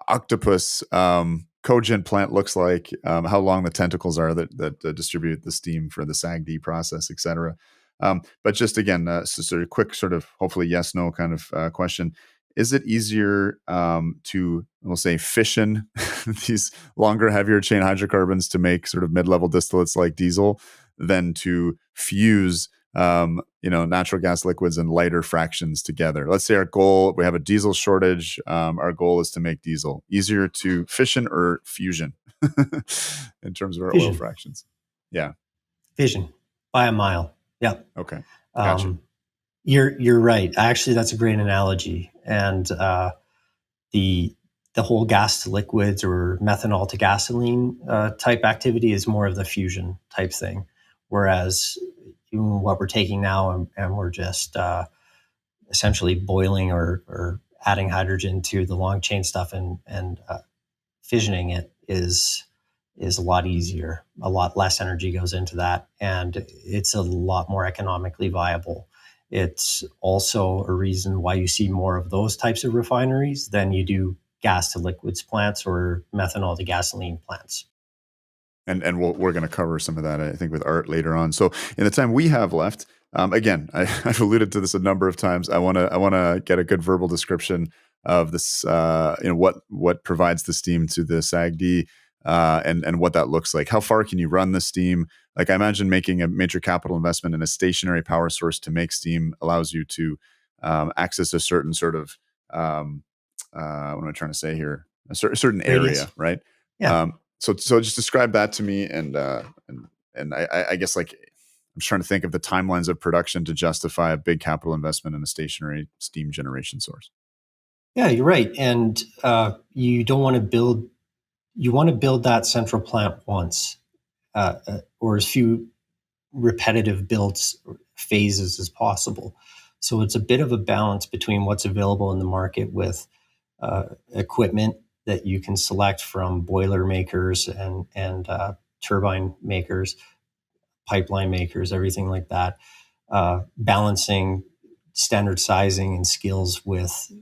octopus cogen plant looks like, how long the tentacles are that distribute the steam for the SAGD process, et cetera. But just again, so sort of quick, sort of hopefully yes no kind of question. Is it easier to, we'll say, fission these longer, heavier chain hydrocarbons to make sort of mid-level distillates like diesel than to fuse natural gas liquids and lighter fractions together? Let's say our goal, we have a diesel shortage. Our goal is to make diesel. Easier to fission or fusion in terms of our oil Fission, fractions? Yeah. fission by a mile. Yeah. Okay. Gotcha. Um, you're right. Actually, that's a great analogy. And the the whole gas to liquids or methanol to gasoline type activity is more of the fusion type thing, whereas what we're taking now and we're just essentially boiling or adding hydrogen to the long chain stuff and fissioning it is a lot easier. A lot less energy goes into that, and it's a lot more economically viable. It's also a reason why you see more of those types of refineries than you do gas to liquids plants or methanol to gasoline plants. And we're going to cover some of that, I think, with Art later on. So in the time we have left, again, I've alluded to this a number of times. I want to get a good verbal description of this, what provides the steam to the SAGD, and what that looks like. How far can you run the steam? Like, I imagine making a major capital investment in a stationary power source to make steam allows you to access a certain sort of what am I trying to say here? A certain Radius. area, right? Yeah. So just describe that to me, and I guess, like, I'm just trying to think of the timelines of production to justify a big capital investment in a stationary steam generation source. Yeah, you're right. And you don't want to build, you want to build that central plant once, or as few repetitive builds phases as possible. So it's a bit of a balance between what's available in the market with equipment that you can select from boiler makers and turbine makers, pipeline makers, everything like that. Balancing standard sizing and skills with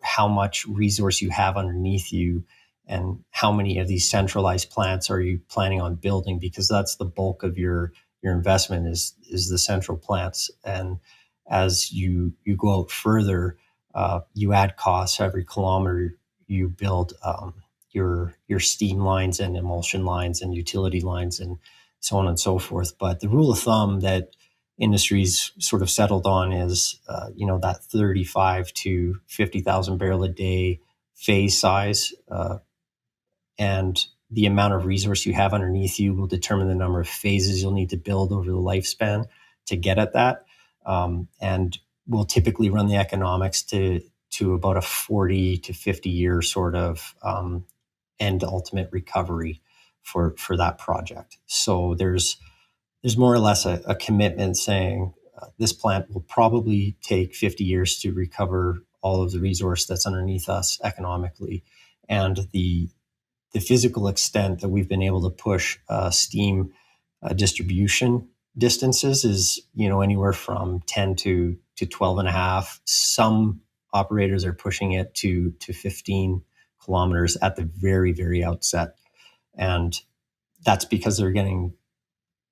how much resource you have underneath you and how many of these centralized plants are you planning on building, because that's the bulk of your investment is the central plants. And as you go out further, you add costs every kilometer you build, your steam lines and emulsion lines and utility lines and so on and so forth. But the rule of thumb that industries sort of settled on is, that 35 to 50,000 barrel a day phase size, and the amount of resource you have underneath you will determine the number of phases you'll need to build over the lifespan to get at that. And we'll typically run the economics to about a 40 to 50 year sort of end ultimate recovery for that project. So there's more or less a commitment saying this plant will probably take 50 years to recover all of the resource that's underneath us economically. And the physical extent that we've been able to push steam distribution distances is, anywhere from 10 to 12 and a half. Some operators are pushing it to 15 kilometers at the very, very outset. And that's because they're getting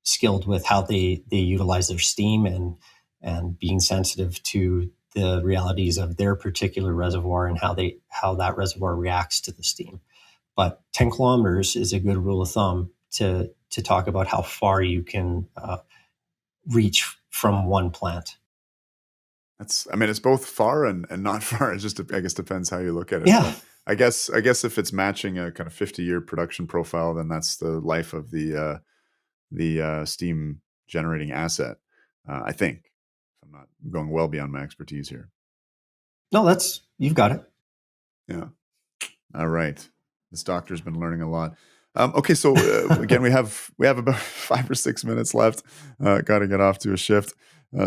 skilled with how they utilize their steam and being sensitive to the realities of their particular reservoir and how that reservoir reacts to the steam. but 10 kilometers is a good rule of thumb to talk about how far you can reach from one plant. I mean, it's both far and not far. It just, I guess, depends how you look at it. Yeah, But I guess if it's matching a kind of 50-year production profile, then that's the life of the steam generating asset. I think I'm not going well beyond my expertise here. no, you've got it. Yeah. All right. This doctor's been learning a lot. Okay, so again, we have about 5 or 6 minutes left. Got to get off to a shift.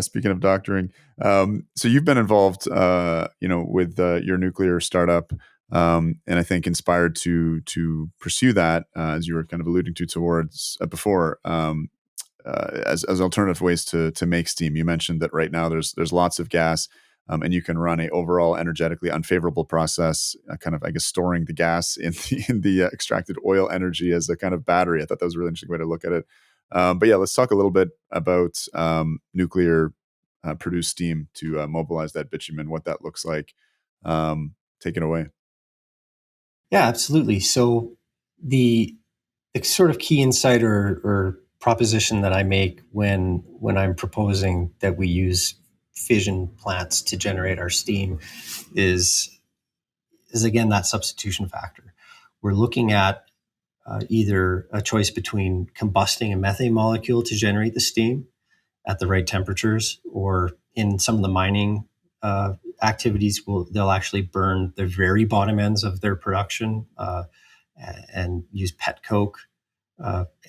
Speaking of doctoring, so you've been involved, with your nuclear startup, and I think inspired to pursue that, as you were kind of alluding to towards before, as alternative ways to make steam. You mentioned that right now there's lots of gas, and you can run a overall energetically unfavorable process, kind of, I guess, storing the gas in the extracted oil energy as a kind of battery. I thought that was a really interesting way to look at it. But yeah, let's talk a little bit about nuclear produced steam to mobilize that bitumen, what that looks like. Take it away. Yeah, absolutely. So the sort of key insight or proposition that I make when I'm proposing that we use fission plants to generate our steam is again that substitution factor. We're looking at either a choice between combusting a methane molecule to generate the steam at the right temperatures, or in some of the mining activities, they'll actually burn the very bottom ends of their production and use pet coke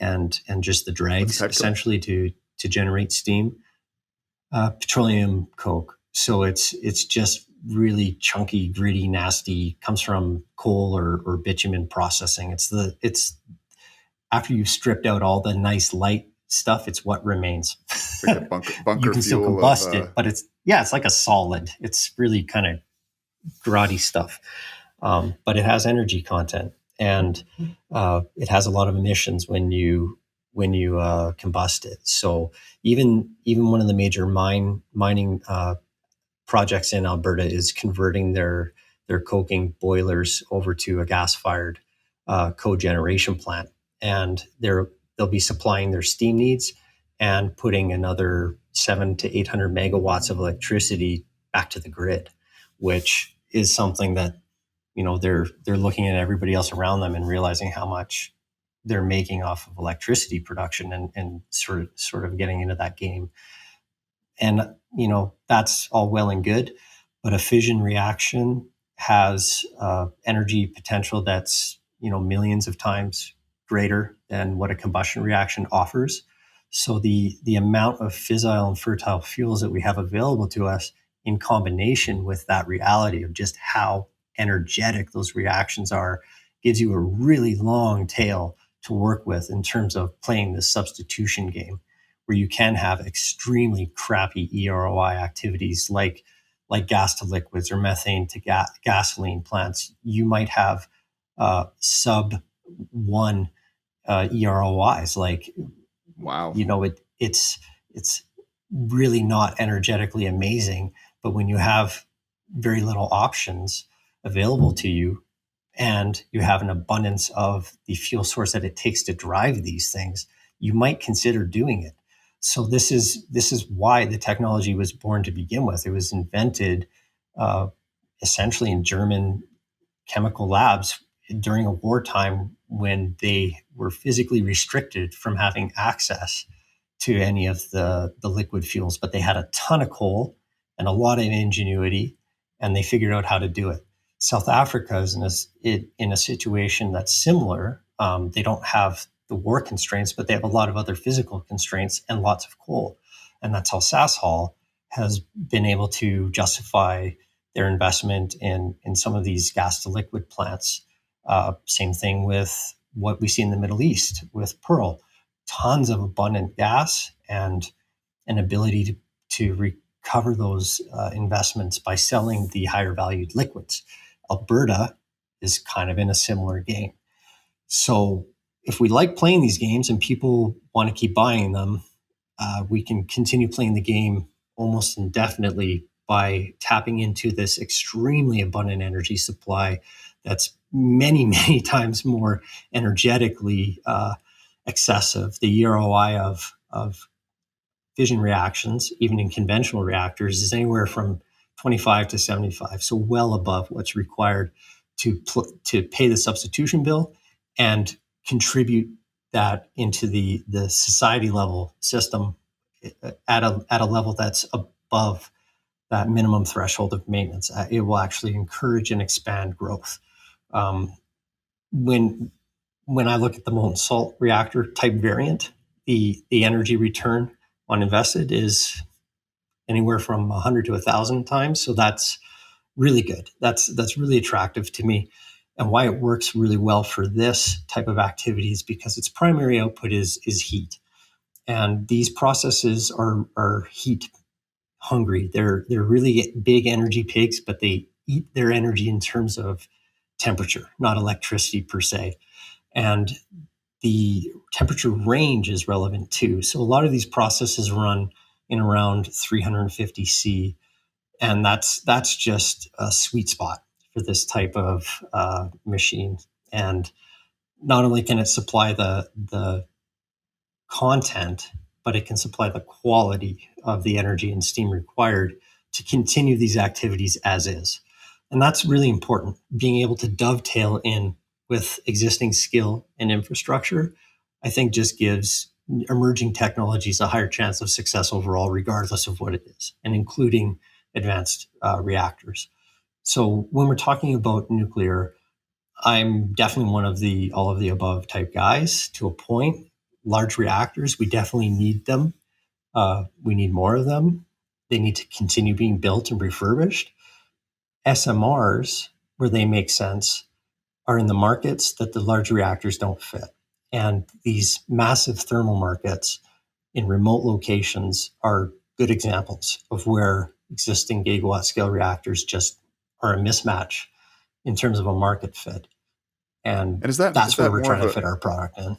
and just the What's dregs petcoke? essentially to generate steam. Petroleum coke. So it's just really chunky, gritty, nasty. Comes from coal or bitumen processing. It's after you've stripped out all the nice light stuff, it's what remains. It's like the You bunker can still fuel combust of. it, but it's like a solid. It's really kind of grotty stuff, but it has energy content, and it has a lot of emissions when you combust it. So even one of the major mining projects in Alberta is converting their coking boilers over to a gas-fired cogeneration plant, and they'll be supplying their steam needs and putting another 700 to 800 megawatts of electricity back to the grid, which is something that they're looking at everybody else around them and realizing how much they're making off of electricity production and sort of getting into that game. And that's all well and good, but a fission reaction has energy potential that's millions of times greater than what a combustion reaction offers. So the amount of fissile and fertile fuels that we have available to us, in combination with that reality of just how energetic those reactions are, gives you a really long tail to work with in terms of playing the substitution game, where you can have extremely crappy EROI activities like gas to liquids or methane to gasoline plants. You might have sub one EROIs. Like, Wow. it's really not energetically amazing. But when you have very little options available to you, and you have an abundance of the fuel source that it takes to drive these things, you might consider doing it. So this is why the technology was born to begin with. It was invented uh, essentially in German chemical labs during a wartime when they were physically restricted from having access to any of the liquid fuels, but they had a ton of coal and a lot of ingenuity, and they figured out how to do it. South Africa is in a situation that's similar. They don't have the war constraints, but they have a lot of other physical constraints and lots of coal. And that's how Sasol has been able to justify their investment in some of these gas to liquid plants. Same thing with what we see in the Middle East with Pearl. Tons of abundant gas and an ability to recover those investments by selling the higher valued liquids. Alberta is kind of in a similar game. So if we like playing these games and people want to keep buying them, we can continue playing the game almost indefinitely by tapping into this extremely abundant energy supply that's many, many times more energetically excessive. The ROI of fission reactions, even in conventional reactors, is anywhere from 25 to 75, so well above what's required to pay the substitution bill and contribute that into the society level system at a level that's above that minimum threshold of maintenance. It will actually encourage and expand growth. Um, when when I look at the molten salt reactor type variant, the energy return on invested is anywhere from 100 to 1,000 times. So that's really good. That's really attractive to me. And why it works really well for this type of activity is because its primary output is heat. And these processes are heat hungry. They're really big energy pigs, but they eat their energy in terms of temperature, not electricity per se. And the temperature range is relevant too. So a lot of these processes run in around 350 C, and that's just a sweet spot for this type of machine. And not only can it supply the content, but it can supply the quality of the energy and steam required to continue these activities as is. And that's really important, being able to dovetail in with existing skill and infrastructure, I think just gives emerging technologies a higher chance of success overall, regardless of what it is, and including advanced reactors. So when we're talking about nuclear, I'm definitely one of the all of the above type guys to a point. Large reactors, we definitely need them. We need more of them. They need to continue being built and refurbished. SMRs, where they make sense, are in the markets that the large reactors don't fit. And these massive thermal markets in remote locations are good examples of where existing gigawatt scale reactors just are a mismatch in terms of a market fit. And And is that's where that we're more trying of to a fit our product in.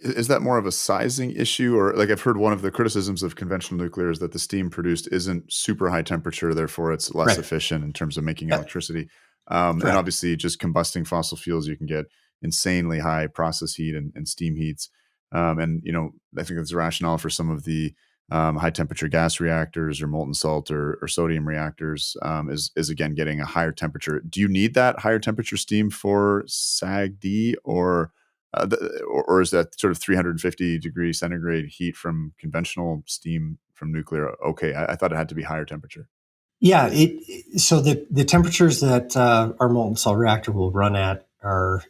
is that more of a sizing issue, or like I've heard one of the criticisms of conventional nuclear is that the steam produced isn't super high temperature, therefore it's less Right. efficient in terms of making Yeah, electricity. And correct. obviously, just combusting fossil fuels, you can get insanely high process heat and steam heats. And I think that's a rationale for some of the high temperature gas reactors or molten salt or sodium reactors is again getting a higher temperature. Do you need that higher temperature steam for SAGD or is that sort of 350 degree centigrade heat from conventional steam from nuclear? Okay, I thought it had to be higher temperature. Yeah, so the temperatures that our molten salt reactor will run at are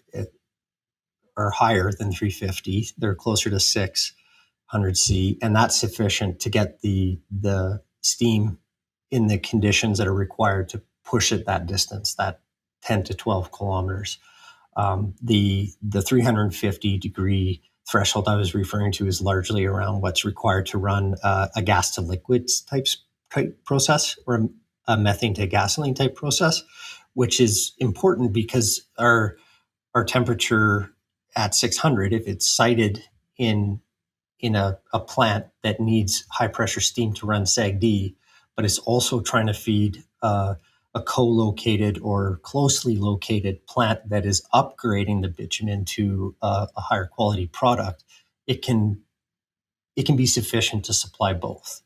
higher than 350. They're closer to 600 C, and that's sufficient to get the steam in the conditions that are required to push it that distance, that 10 to 12 kilometers. The 350-degree threshold I was referring to is largely around what's required to run a gas to liquids type process, or a methane to gasoline type process, which is important because our temperature at 600, if it's sited in a plant that needs high pressure steam to run SAGD, but it's also trying to feed a co-located or closely located plant that is upgrading the bitumen to a higher quality product, it can be sufficient to supply both.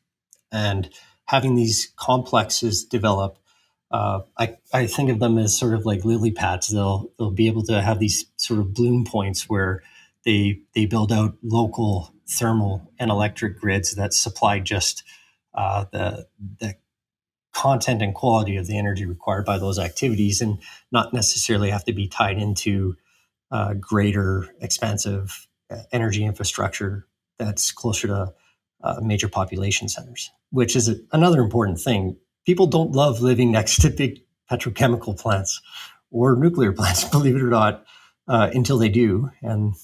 And having these complexes develop, I think of them as sort of like lily pads. They'll be able to have these sort of bloom points where they build out local thermal and electric grids that supply just the content and quality of the energy required by those activities, and not necessarily have to be tied into greater expansive energy infrastructure that's closer to major population centers, which is another important thing. People don't love living next to big petrochemical plants or nuclear plants, believe it or not, until they do, and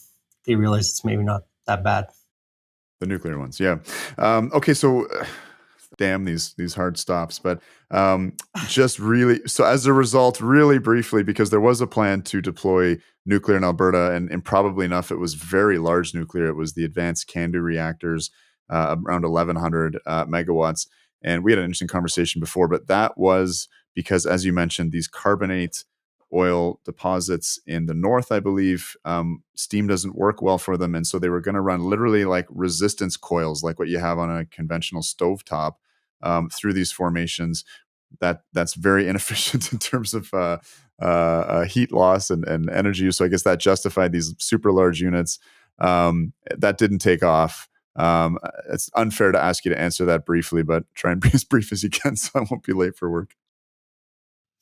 they realize it's maybe not that bad. The nuclear ones, yeah. Okay, so damn these hard stops, but just really. So as a result, really briefly, because there was a plan to deploy nuclear in Alberta, and probably enough, it was very large nuclear. It was the advanced CANDU reactors, around 1,100 megawatts, and we had an interesting conversation before. But that was because, as you mentioned, these carbonate oil deposits in the north, I believe. Steam doesn't work well for them. And so they were going to run literally like resistance coils, like what you have on a conventional stovetop, through these formations. That's very inefficient in terms of heat loss and energy use. So I guess that justified these super large units. That didn't take off. It's unfair to ask you to answer that briefly, but try and be as brief as you can so I won't be late for work.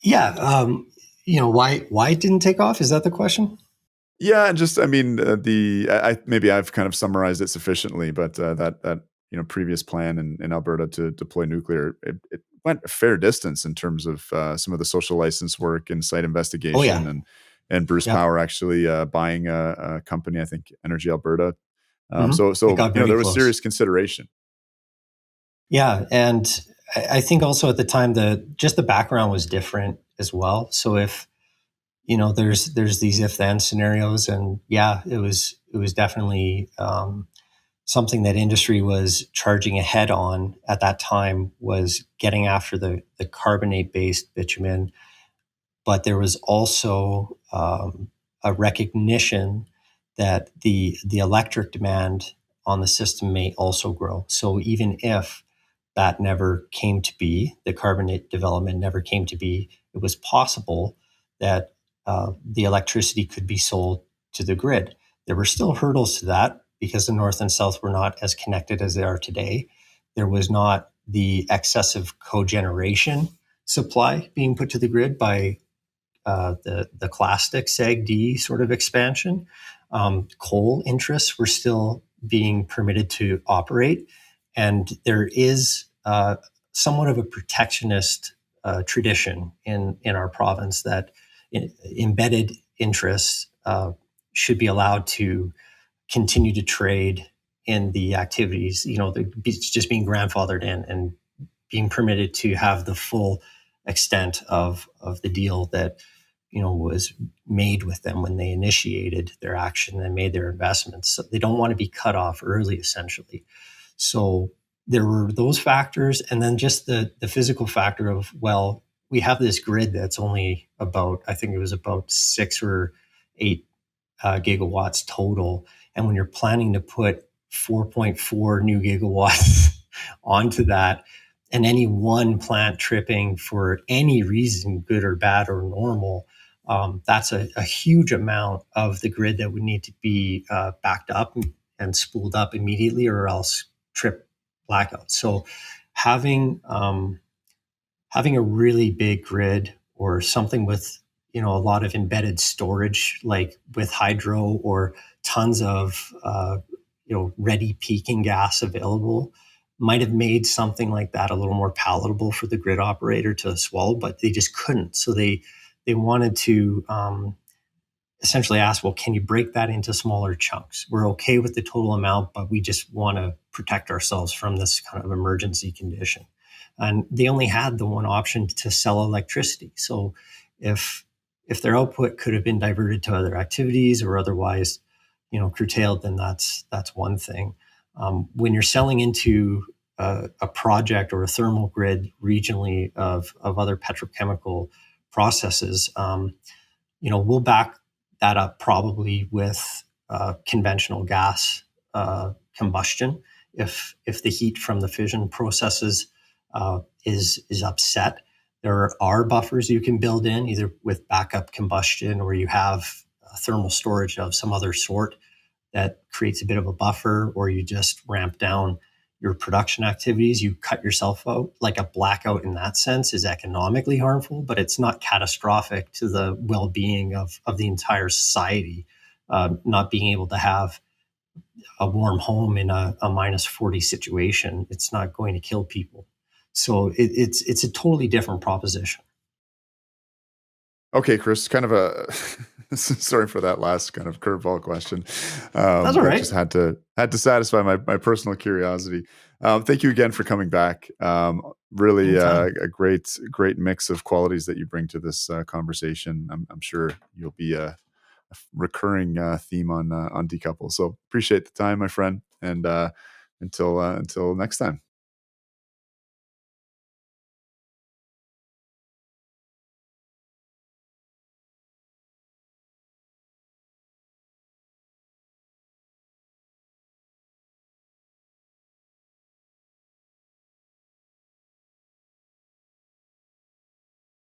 Yeah. Why it didn't take off? Is that the question? Yeah, and just I mean maybe I've kind of summarized it sufficiently, but that previous plan in Alberta to deploy nuclear, it went a fair distance in terms of some of the social license work and site Oh yeah. investigation, and Bruce Yep. Power actually buying a company, I think Energy Alberta. It got very There was close. serious consideration. Yeah, and I think also at the time the background was different as well. So if there's these if then scenarios, and yeah, it was definitely something that industry was charging ahead on at that time, was getting after the carbonate based bitumen. But there was also a recognition that the electric demand on the system may also grow. So even if that never came to be, the carbonate development never came to be, it was possible that the electricity could be sold to the grid. There were still hurdles to that because the North and South were not as connected as they are today. There was not the excessive cogeneration supply being put to the grid by the clastic SAGD sort of expansion. Coal interests were still being permitted to operate, and there is somewhat of a protectionist tradition in our province that embedded interests should be allowed to continue to trade in the activities. Just being grandfathered in and being permitted to have the full extent of the deal that was made with them when they initiated their action and made their investments. So they don't want to be cut off early, essentially. So there were those factors, and then just the physical factor of, well, we have this grid that's only about, I think it was about 6 or 8 gigawatts total, and when you're planning to put 4.4 new gigawatts onto that, and any one plant tripping for any reason, good or bad or normal, that's a huge amount of the grid that would need to be backed up and spooled up immediately, or else trip blackout. So having a really big grid or something with a lot of embedded storage, like with hydro, or tons of ready peaking gas available, might have made something like that a little more palatable for the grid operator to swallow, but they just couldn't. So they wanted to essentially ask, well, can you break that into smaller chunks? We're okay with the total amount, but we just want to protect ourselves from this kind of emergency condition. And they only had the one option to sell electricity. So if their output could have been diverted to other activities or otherwise, curtailed, then that's one thing. When you're selling into a project or a thermal grid regionally of other petrochemical processes, we'll back that up probably with conventional gas combustion. If the heat from the fission processes is upset, there are buffers you can build in, either with backup combustion, or you have thermal storage of some other sort that creates a bit of a buffer, or you just ramp down your production activities. You cut yourself out. Like a blackout in that sense is economically harmful, but it's not catastrophic to the well-being of the entire society. Not being able to have a warm home in a minus 40 situation, it's not going to kill people. So it's a totally different proposition. Okay, Chris, kind of a sorry for that last kind of curveball question. That's all That right. just had to satisfy my personal curiosity. Thank you again for coming back. Really Anytime. a great mix of qualities that you bring to this conversation. I'm sure you'll be a recurring theme on Decouple. So appreciate the time, my friend, and until next time.